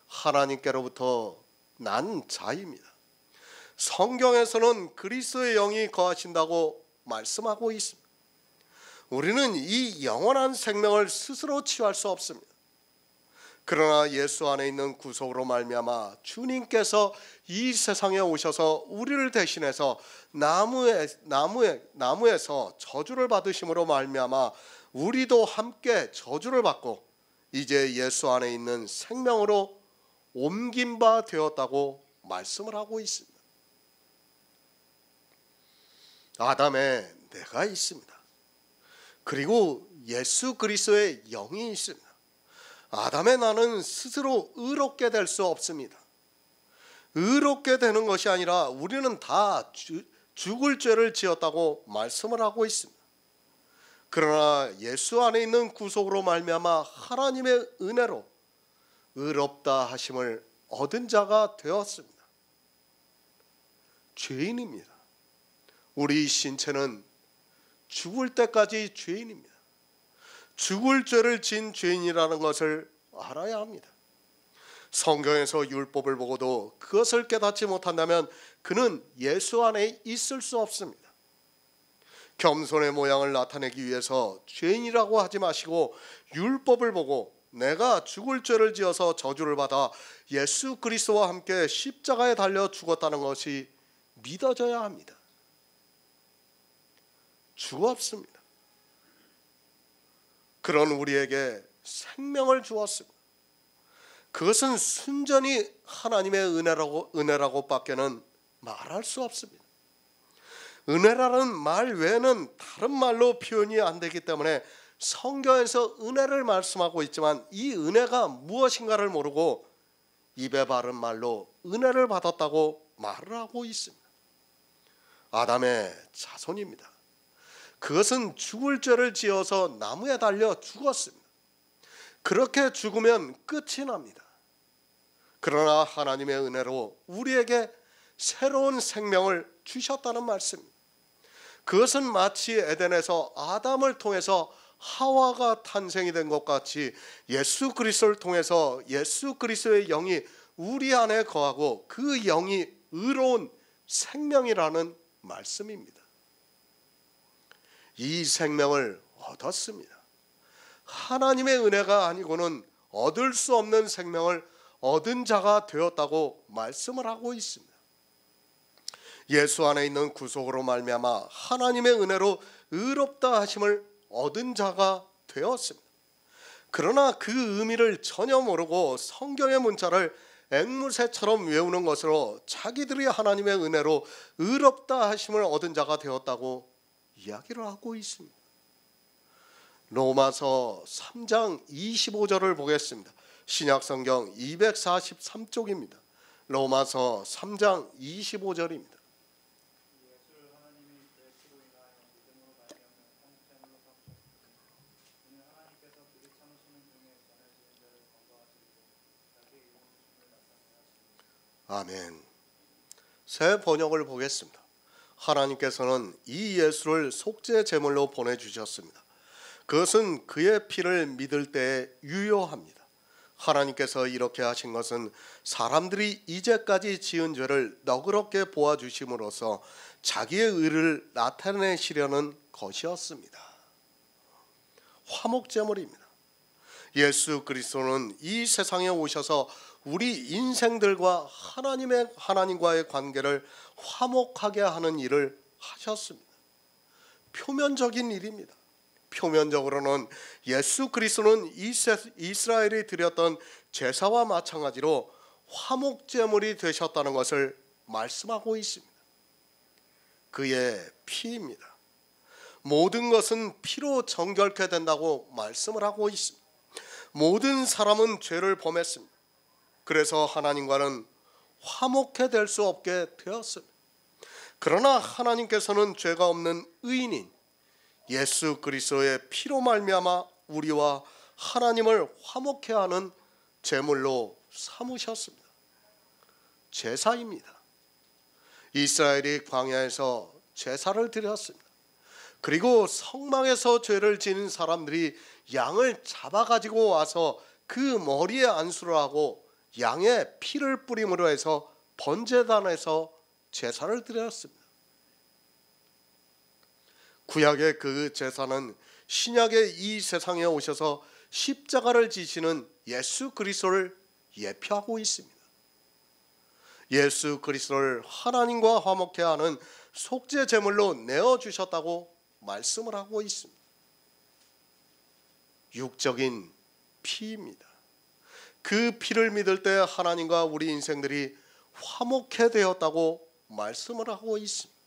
하나님께로부터 난 자입니다. 성경에서는 그리스도의 영이 거하신다고 말씀하고 있습니다. 우리는 이 영원한 생명을 스스로 취할 수 없습니다. 그러나 예수 안에 있는 구속으로 말미암아 주님께서 이 세상에 오셔서 우리를 대신해서 나무에서 저주를 받으심으로 말미암아 우리도 함께 저주를 받고 이제 예수 안에 있는 생명으로 옮긴 바 되었다고 말씀을 하고 있습니다. 아담에 내가 있습니다. 그리고 예수 그리스도의 영이 있습니다. 아담의 나는 스스로 의롭게 될 수 없습니다. 의롭게 되는 것이 아니라 우리는 다 죽을 죄를 지었다고 말씀을 하고 있습니다. 그러나 예수 안에 있는 구속으로 말미암아 하나님의 은혜로 의롭다 하심을 얻은 자가 되었습니다. 죄인입니다. 우리 신체는 죽을 때까지 죄인입니다. 죽을 죄를 진 죄인이라는 것을 알아야 합니다. 성경에서 율법을 보고도 그것을 깨닫지 못한다면 그는 예수 안에 있을 수 없습니다. 겸손의 모양을 나타내기 위해서 죄인이라고 하지 마시고 율법을 보고 내가 죽을 죄를 지어서 저주를 받아 예수 그리스도와 함께 십자가에 달려 죽었다는 것이 믿어져야 합니다. 죽었습니다. 그런 우리에게 생명을 주었습니다. 그것은 순전히 하나님의 은혜라고 밖에는 말할 수 없습니다. 은혜라는 말 외에는 다른 말로 표현이 안 되기 때문에 성경에서 은혜를 말씀하고 있지만 이 은혜가 무엇인가를 모르고 입에 바른 말로 은혜를 받았다고 말을 하고 있습니다. 아담의 자손입니다. 그것은 죽을 죄를 지어서 나무에 달려 죽었습니다. 그렇게 죽으면 끝이 납니다. 그러나 하나님의 은혜로 우리에게 새로운 생명을 주셨다는 말씀입니다. 그것은 마치 에덴에서 아담을 통해서 하와가 탄생이 된 것 같이 예수 그리스도를 통해서 예수 그리스도의 영이 우리 안에 거하고 그 영이 의로운 생명이라는 말씀입니다. 이 생명을 얻었습니다. 하나님의 은혜가 아니고는 얻을 수 없는 생명을 얻은 자가 되었다고 말씀을 하고 있습니다. 예수 안에 있는 구속으로 말미암아 하나님의 은혜로 의롭다 하심을 얻은 자가 되었습니다. 그러나 그 의미를 전혀 모르고 성경의 문자를 앵무새처럼 외우는 것으로 자기들이 하나님의 은혜로 의롭다 하심을 얻은 자가 되었다고 이야기를 하고 있습니다. 로마서 3장 25절을 보겠습니다. 신약성경 243쪽입니다. 로마서 3장 25절입니다. 아멘. 새 번역을 보겠습니다. 하나님께서는 이 예수를 속죄 제물로 보내주셨습니다. 그것은 그의 피를 믿을 때에 유효합니다. 하나님께서 이렇게 하신 것은 사람들이 이제까지 지은 죄를 너그럽게 보아주심으로써 자기의 의를 나타내시려는 것이었습니다. 화목제물입니다. 예수 그리스도는 이 세상에 오셔서 우리 인생들과 하나님과의 관계를 화목하게 하는 일을 하셨습니다. 표면적인 일입니다. 표면적으로는 예수 그리스도는 이스라엘이 드렸던 제사와 마찬가지로 화목제물이 되셨다는 것을 말씀하고 있습니다. 그의 피입니다. 모든 것은 피로 정결케 된다고 말씀을 하고 있습니다. 모든 사람은 죄를 범했습니다. 그래서 하나님과는 화목해 될 수 없게 되었습니다. 그러나 하나님께서는 죄가 없는 의인인 예수 그리스도의 피로 말미암아 우리와 하나님을 화목해 하는 제물로 삼으셨습니다. 제사입니다. 이스라엘이 광야에서 제사를 드렸습니다. 그리고 성막에서 죄를 지는 사람들이 양을 잡아가지고 와서 그 머리에 안수를 하고 양의 피를 뿌림으로 해서 번제단에서 제사를 드렸습니다. 구약의 그 제사는 신약의 이 세상에 오셔서 십자가를 지시는 예수 그리스도를 예표하고 있습니다. 예수 그리스도를 하나님과 화목케 하는 속죄 제물로 내어주셨다고 말씀을 하고 있습니다. 육적인 피입니다. 그 피를 믿을 때 하나님과 우리 인생들이 화목해 되었다고 말씀을 하고 있습니다.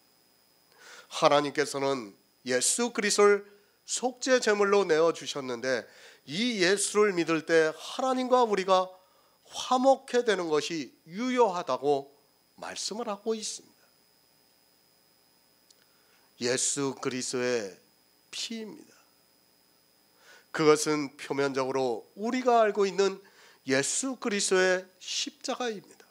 하나님께서는 예수 그리스도를 속죄 제물로 내어주셨는데 이 예수를 믿을 때 하나님과 우리가 화목해 되는 것이 유효하다고 말씀을 하고 있습니다. 예수 그리스도의 피입니다. 그것은 표면적으로 우리가 알고 있는 예수 그리스도의 십자가입니다.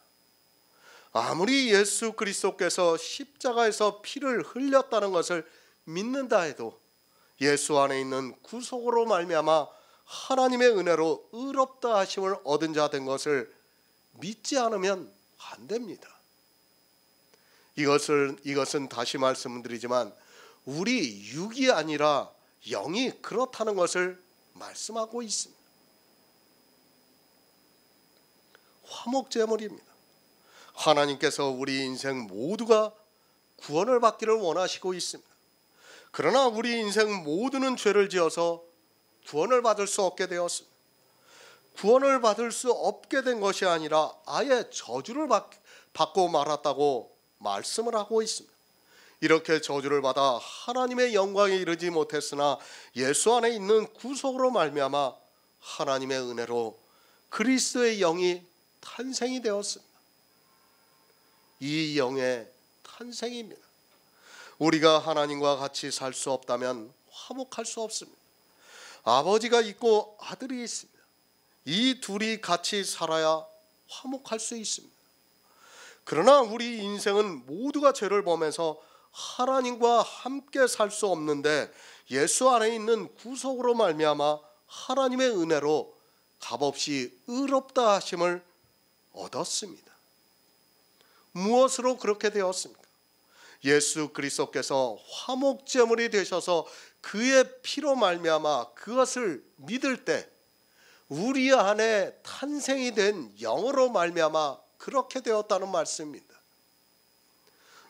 아무리 예수 그리스도께서 십자가에서 피를 흘렸다는 것을 믿는다 해도 예수 안에 있는 구속으로 말미암아 하나님의 은혜로 의롭다 하심을 얻은 자 된 것을 믿지 않으면 안 됩니다. 이것은 다시 말씀드리지만 우리 육이 아니라 영이 그렇다는 것을 말씀하고 있습니다. 화목제물입니다. 하나님께서 우리 인생 모두가 구원을 받기를 원하시고 있습니다. 그러나 우리 인생 모두는 죄를 지어서 구원을 받을 수 없게 되었습니다. 구원을 받을 수 없게 된 것이 아니라 아예 저주를 받고 말았다고 말씀을 하고 있습니다. 이렇게 저주를 받아 하나님의 영광에 이르지 못했으나 예수 안에 있는 구속으로 말미암아 하나님의 은혜로 그리스도의 영이 탄생이 되었습니다. 이 영의 탄생입니다. 우리가 하나님과 같이 살 수 없다면 화목할 수 없습니다. 아버지가 있고 아들이 있습니다. 이 둘이 같이 살아야 화목할 수 있습니다. 그러나 우리 인생은 모두가 죄를 범해서 하나님과 함께 살 수 없는데 예수 안에 있는 구속으로 말미암아 하나님의 은혜로 값없이 의롭다 하심을 얻었습니다. 무엇으로 그렇게 되었습니까? 예수 그리스도께서 화목제물이 되셔서 그의 피로 말미암아 그것을 믿을 때 우리 안에 탄생이 된 영으로 말미암아 그렇게 되었다는 말씀입니다.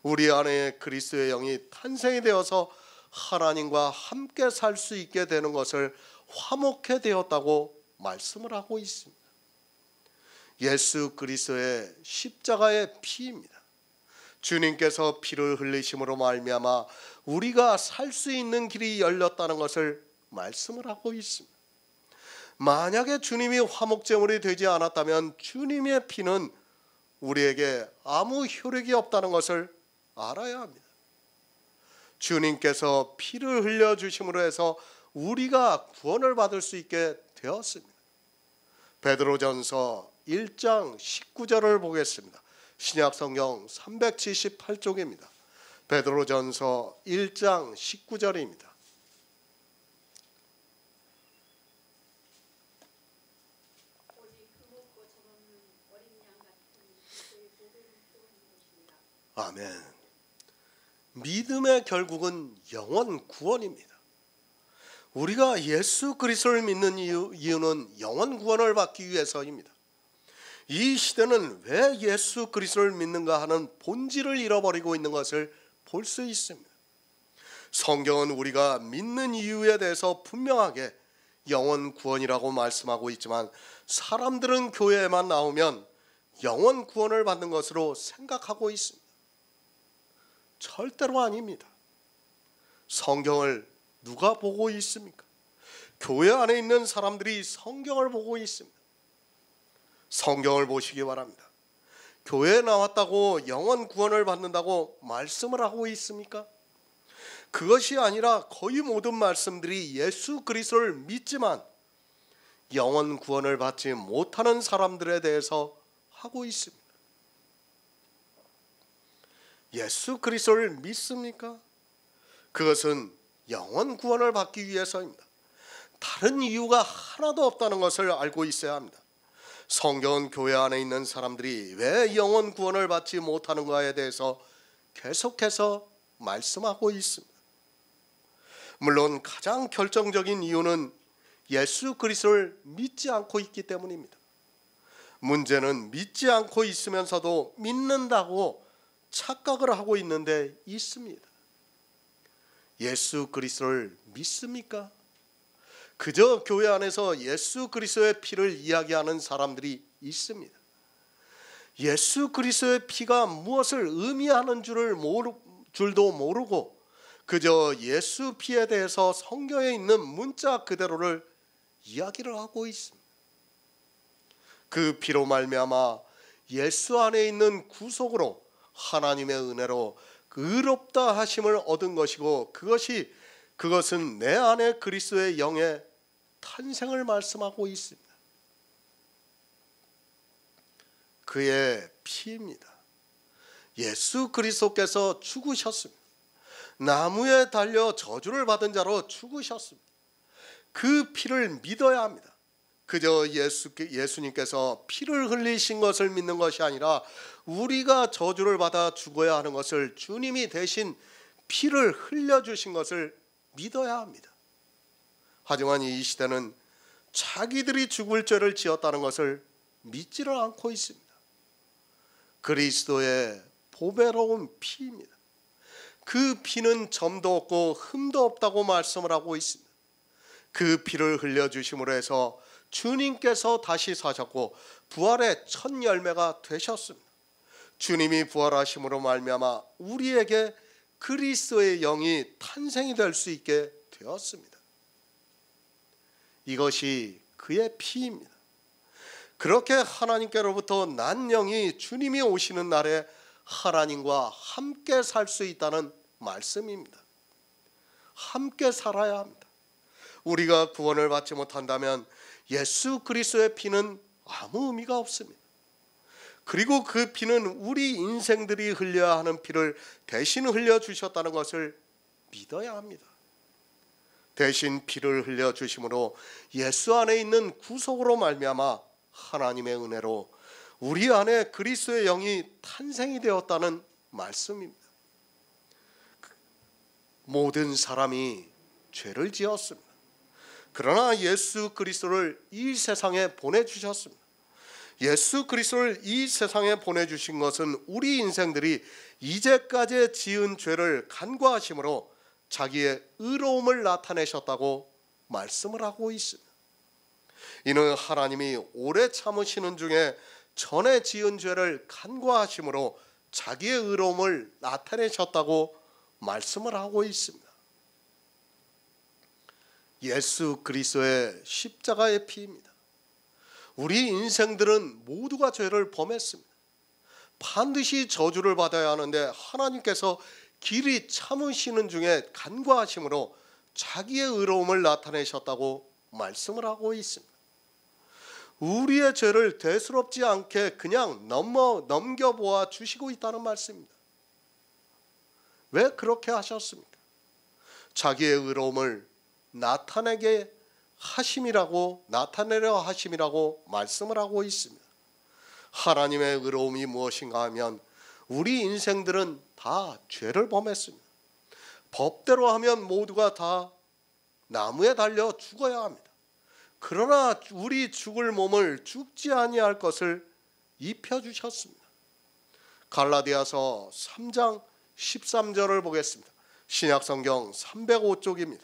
우리 안에 그리스도의 영이 탄생이 되어서 하나님과 함께 살 수 있게 되는 것을 화목해 되었다고 말씀을 하고 있습니다. 예수 그리스도의 십자가의 피입니다. 주님께서 피를 흘리심으로 말미암아 우리가 살 수 있는 길이 열렸다는 것을 말씀을 하고 있습니다. 만약에 주님이 화목제물이 되지 않았다면 주님의 피는 우리에게 아무 효력이 없다는 것을 알아야 합니다. 주님께서 피를 흘려주심으로 해서 우리가 구원을 받을 수 있게 되었습니다. 베드로전서 1장 19절을 보겠습니다. 신약성경 378쪽입니다. 베드로전서 1장 19절입니다. 아멘. 믿음의 결국은 영원 구원입니다. 우리가 예수 그리스도를 믿는 이유는 영원 구원을 받기 위해서입니다. 이 시대는 왜 예수 그리스도를 믿는가 하는 본질을 잃어버리고 있는 것을 볼 수 있습니다. 성경은 우리가 믿는 이유에 대해서 분명하게 영원 구원이라고 말씀하고 있지만 사람들은 교회에만 나오면 영원 구원을 받는 것으로 생각하고 있습니다. 절대로 아닙니다. 성경을 누가 보고 있습니까? 교회 안에 있는 사람들이 성경을 보고 있습니다. 성경을 보시기 바랍니다. 교회에 나왔다고 영원 구원을 받는다고 말씀을 하고 있습니까? 그것이 아니라 거의 모든 말씀들이 예수 그리스도를 믿지만 영원 구원을 받지 못하는 사람들에 대해서 하고 있습니다. 예수 그리스도를 믿습니까? 그것은 영원 구원을 받기 위해서입니다. 다른 이유가 하나도 없다는 것을 알고 있어야 합니다. 성경은 교회 안에 있는 사람들이 왜 영원 구원을 받지 못하는가에 대해서 계속해서 말씀하고 있습니다. 물론 가장 결정적인 이유는 예수 그리스도를 믿지 않고 있기 때문입니다. 문제는 믿지 않고 있으면서도 믿는다고 착각을 하고 있는데 있습니다. 예수 그리스도를 믿습니까? 그저 교회 안에서 예수 그리스도의 피를 이야기하는 사람들이 있습니다. 예수 그리스도의 피가 무엇을 의미하는 줄도 모르고 그저 예수 피에 대해서 성경에 있는 문자 그대로를 이야기를 하고 있습니다. 그 피로 말미암아 예수 안에 있는 구속으로 하나님의 은혜로 의롭다 하심을 얻은 것이고 그것은 내 안에 그리스도의 영의 탄생을 말씀하고 있습니다. 그의 피입니다. 예수 그리스도께서 죽으셨습니다. 나무에 달려 저주를 받은 자로 죽으셨습니다. 그 피를 믿어야 합니다. 그저 예수님께서 피를 흘리신 것을 믿는 것이 아니라 우리가 저주를 받아 죽어야 하는 것을 주님이 대신 피를 흘려주신 것을 믿어야 합니다. 하지만 이 시대는 자기들이 죽을 죄를 지었다는 것을 믿지를 않고 있습니다. 그리스도의 보배로운 피입니다. 그 피는 점도 없고 흠도 없다고 말씀을 하고 있습니다. 그 피를 흘려주심으로 해서 주님께서 다시 사셨고 부활의 첫 열매가 되셨습니다. 주님이 부활하심으로 말미암아 우리에게 그리스도의 영이 탄생이 될 수 있게 되었습니다. 이것이 그의 피입니다. 그렇게 하나님께로부터 난 영이 주님이 오시는 날에 하나님과 함께 살 수 있다는 말씀입니다. 함께 살아야 합니다. 우리가 구원을 받지 못한다면 예수 그리스도의 피는 아무 의미가 없습니다. 그리고 그 피는 우리 인생들이 흘려야 하는 피를 대신 흘려주셨다는 것을 믿어야 합니다. 대신 피를 흘려주심으로 예수 안에 있는 구속으로 말미암아 하나님의 은혜로 우리 안에 그리스도의 영이 탄생이 되었다는 말씀입니다. 모든 사람이 죄를 지었습니다. 그러나 예수 그리스도를 이 세상에 보내주셨습니다. 예수 그리스도를 이 세상에 보내주신 것은 우리 인생들이 이제까지 지은 죄를 간과하심으로 자기의 의로움을 나타내셨다고 말씀을 하고 있습니다. 이는 하나님이 오래 참으시는 중에 전에 지은 죄를 간과하심으로 자기의 의로움을 나타내셨다고 말씀을 하고 있습니다. 예수 그리스도의 십자가의 피입니다. 우리 인생들은 모두가 죄를 범했습니다. 반드시 저주를 받아야 하는데 하나님께서 길이 참으시는 중에 간과하심으로 자기의 의로움을 나타내셨다고 말씀을 하고 있습니다. 우리의 죄를 대수롭지 않게 그냥 넘겨보아 주시고 있다는 말씀입니다. 왜 그렇게 하셨습니까? 자기의 의로움을 나타내려 하심이라고 말씀을 하고 있습니다. 하나님의 의로움이 무엇인가 하면 우리 인생들은 다 죄를 범했습니다. 법대로 하면 모두가 다 나무에 달려 죽어야 합니다. 그러나 우리 죽을 몸을 죽지 아니할 것을 입혀주셨습니다. 갈라디아서 3장 13절을 보겠습니다. 신약성경 305쪽입니다.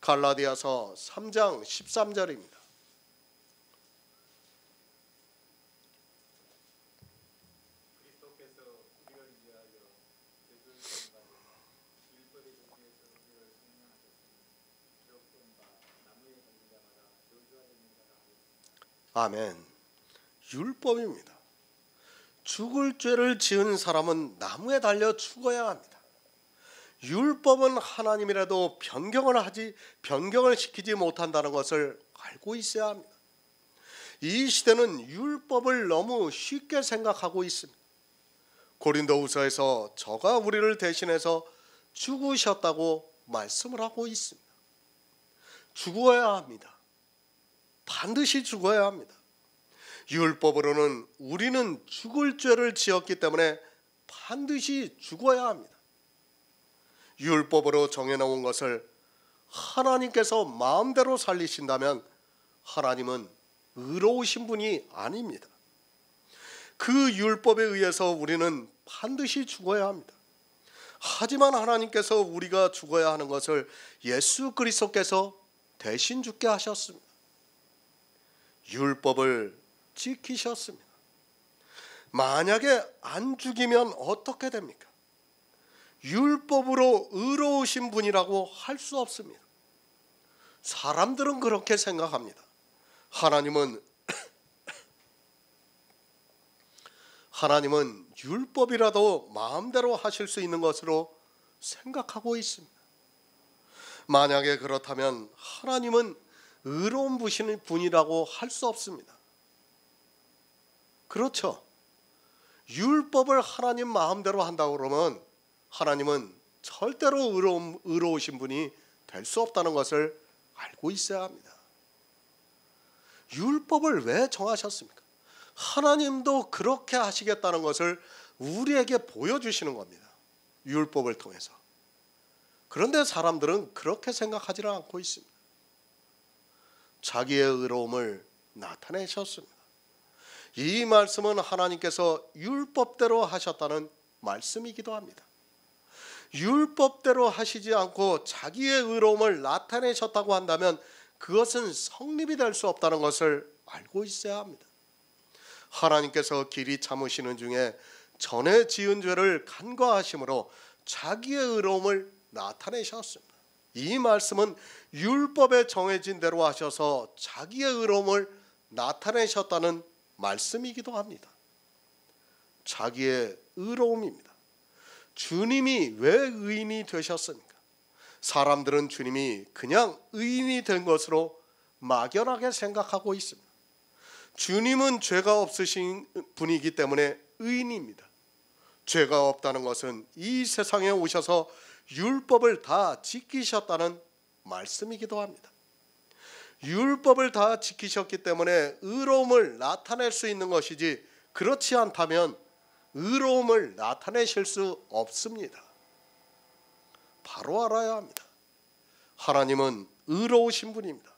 갈라디아서 3장 13절입니다. 아멘. 율법입니다. 죽을 죄를 지은 사람은 나무에 달려 죽어야 합니다. 율법은 하나님이라도 변경을 시키지 못한다는 것을 알고 있어야 합니다. 이 시대는 율법을 너무 쉽게 생각하고 있습니다. 고린도후서에서 저가 우리를 대신해서 죽으셨다고 말씀을 하고 있습니다. 죽어야 합니다. 반드시 죽어야 합니다. 율법으로는 우리는 죽을 죄를 지었기 때문에 반드시 죽어야 합니다. 율법으로 정해놓은 것을 하나님께서 마음대로 살리신다면 하나님은 의로우신 분이 아닙니다. 그 율법에 의해서 우리는 반드시 죽어야 합니다. 하지만 하나님께서 우리가 죽어야 하는 것을 예수 그리스도께서 대신 죽게 하셨습니다. 율법을 지키셨습니다. 만약에 안 죽이면 어떻게 됩니까? 율법으로 의로우신 분이라고 할 수 없습니다. 사람들은 그렇게 생각합니다. 하나님은 율법이라도 마음대로 하실 수 있는 것으로 생각하고 있습니다. 만약에 그렇다면 하나님은 의로운 분이라고 할 수 없습니다. 그렇죠. 율법을 하나님 마음대로 한다고 그러면 하나님은 절대로 의로우신 분이 될 수 없다는 것을 알고 있어야 합니다. 율법을 왜 정하셨습니까? 하나님도 그렇게 하시겠다는 것을 우리에게 보여주시는 겁니다. 율법을 통해서. 그런데 사람들은 그렇게 생각하지는 않고 있습니다. 자기의 의로움을 나타내셨습니다. 이 말씀은 하나님께서 율법대로 하셨다는 말씀이기도 합니다. 율법대로 하시지 않고 자기의 의로움을 나타내셨다고 한다면 그것은 성립이 될 수 없다는 것을 알고 있어야 합니다. 하나님께서 길이 참으시는 중에 전에 지은 죄를 간과하심으로 자기의 의로움을 나타내셨습니다. 이 말씀은 율법에 정해진 대로 하셔서 자기의 의로움을 나타내셨다는 말씀이기도 합니다. 자기의 의로움입니다. 주님이 왜 의인이 되셨습니까? 사람들은 주님이 그냥 의인이 된 것으로 막연하게 생각하고 있습니다. 주님은 죄가 없으신 분이기 때문에 의인입니다. 죄가 없다는 것은 이 세상에 오셔서 율법을 다 지키셨다는 말씀이기도 합니다. 율법을 다 지키셨기 때문에 의로움을 나타낼 수 있는 것이지 그렇지 않다면 의로움을 나타내실 수 없습니다. 바로 알아야 합니다. 하나님은 의로우신 분입니다.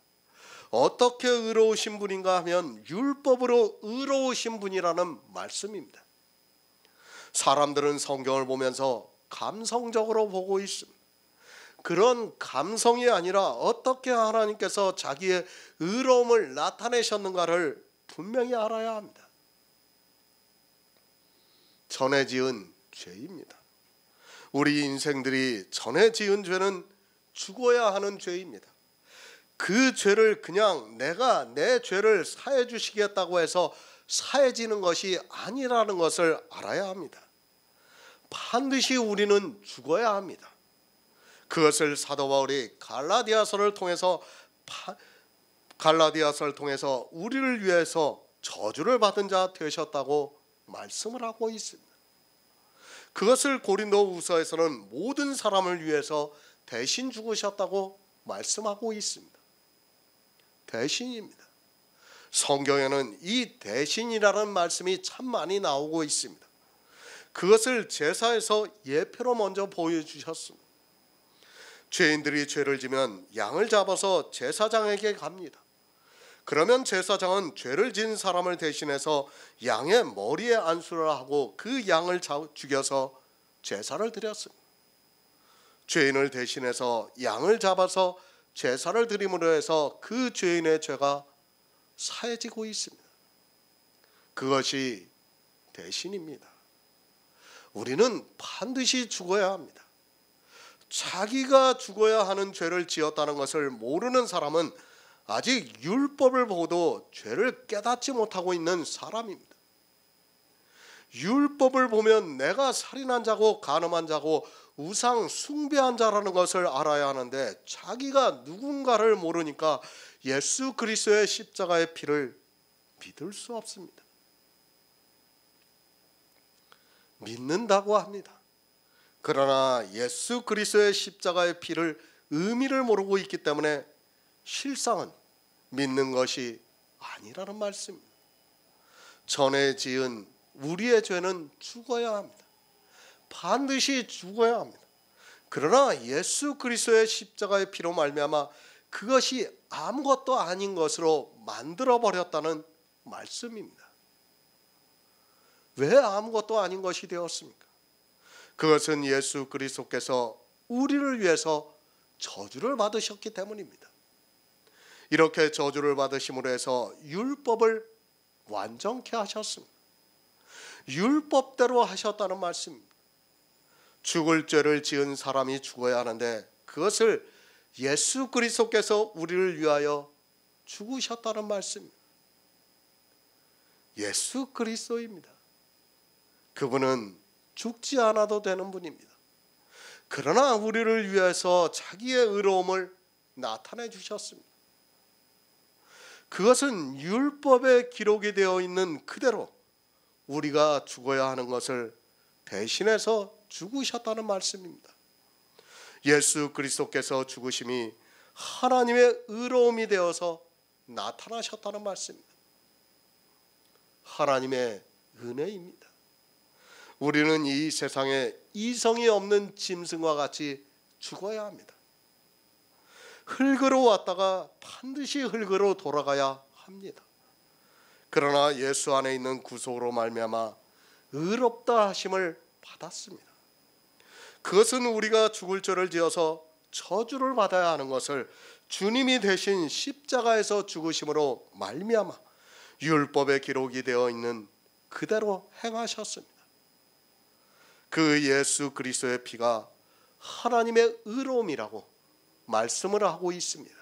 어떻게 의로우신 분인가 하면 율법으로 의로우신 분이라는 말씀입니다. 사람들은 성경을 보면서 감성적으로 보고 있습니다. 그런 감성이 아니라 어떻게 하나님께서 자기의 의로움을 나타내셨는가를 분명히 알아야 합니다. 전에 지은 죄입니다. 우리 인생들이 전에 지은 죄는 죽어야 하는 죄입니다. 그 죄를 그냥 내가 내 죄를 사해 주시겠다고 해서 사해지는 것이 아니라는 것을 알아야 합니다. 반드시 우리는 죽어야 합니다. 그것을 사도 바울이 갈라디아서를 통해서 우리를 위해서 저주를 받은 자 되셨다고 말씀을 하고 있습니다. 그것을 고린도후서에서는 모든 사람을 위해서 대신 죽으셨다고 말씀하고 있습니다. 대신입니다. 성경에는 이 대신이라는 말씀이 참 많이 나오고 있습니다. 그것을 제사에서 예표로 먼저 보여주셨습니다. 죄인들이 죄를 지면 양을 잡아서 제사장에게 갑니다. 그러면 제사장은 죄를 지은 사람을 대신해서 양의 머리에 안수를 하고 그 양을 죽여서 제사를 드렸습니다. 죄인을 대신해서 양을 잡아서 제사를 드림으로 해서 그 죄인의 죄가 사해지고 있습니다. 그것이 대신입니다. 우리는 반드시 죽어야 합니다. 자기가 죽어야 하는 죄를 지었다는 것을 모르는 사람은 아직 율법을 보고도 죄를 깨닫지 못하고 있는 사람입니다. 율법을 보면 내가 살인한 자고 간음한 자고 우상 숭배한 자라는 것을 알아야 하는데 자기가 누군가를 모르니까 예수 그리스도의 십자가의 피를 믿을 수 없습니다. 믿는다고 합니다. 그러나 예수 그리스도의 십자가의 피를 의미를 모르고 있기 때문에 실상은 믿는 것이 아니라는 말씀입니다. 전에 지은 우리의 죄는 죽어야 합니다. 반드시 죽어야 합니다. 그러나 예수 그리스도의 십자가의 피로 말미암아 그것이 아무것도 아닌 것으로 만들어 버렸다는 말씀입니다. 왜 아무것도 아닌 것이 되었습니까? 그것은 예수 그리스도께서 우리를 위해서 저주를 받으셨기 때문입니다. 이렇게 저주를 받으심으로 해서 율법을 완전케 하셨습니다. 율법대로 하셨다는 말씀입니다. 죽을 죄를 지은 사람이 죽어야 하는데 그것을 예수 그리스도께서 우리를 위하여 죽으셨다는 말씀입니다. 예수 그리스도입니다. 그분은 죽지 않아도 되는 분입니다. 그러나 우리를 위해서 자기의 의로움을 나타내 주셨습니다. 그것은 율법에 기록이 되어 있는 그대로 우리가 죽어야 하는 것을 대신해서 죽으셨다는 말씀입니다. 예수 그리스도께서 죽으심이 하나님의 의로움이 되어서 나타나셨다는 말씀입니다. 하나님의 은혜입니다. 우리는 이 세상에 이성이 없는 짐승과 같이 죽어야 합니다. 흙으로 왔다가 반드시 흙으로 돌아가야 합니다. 그러나 예수 안에 있는 구속으로 말미암아 의롭다 하심을 받았습니다. 그것은 우리가 죽을 죄를 지어서 저주를 받아야 하는 것을 주님이 대신 십자가에서 죽으심으로 말미암아 율법에 기록이 되어 있는 그대로 행하셨습니다. 그 예수 그리스도의 피가 하나님의 의로움이라고 말씀을 하고 있습니다.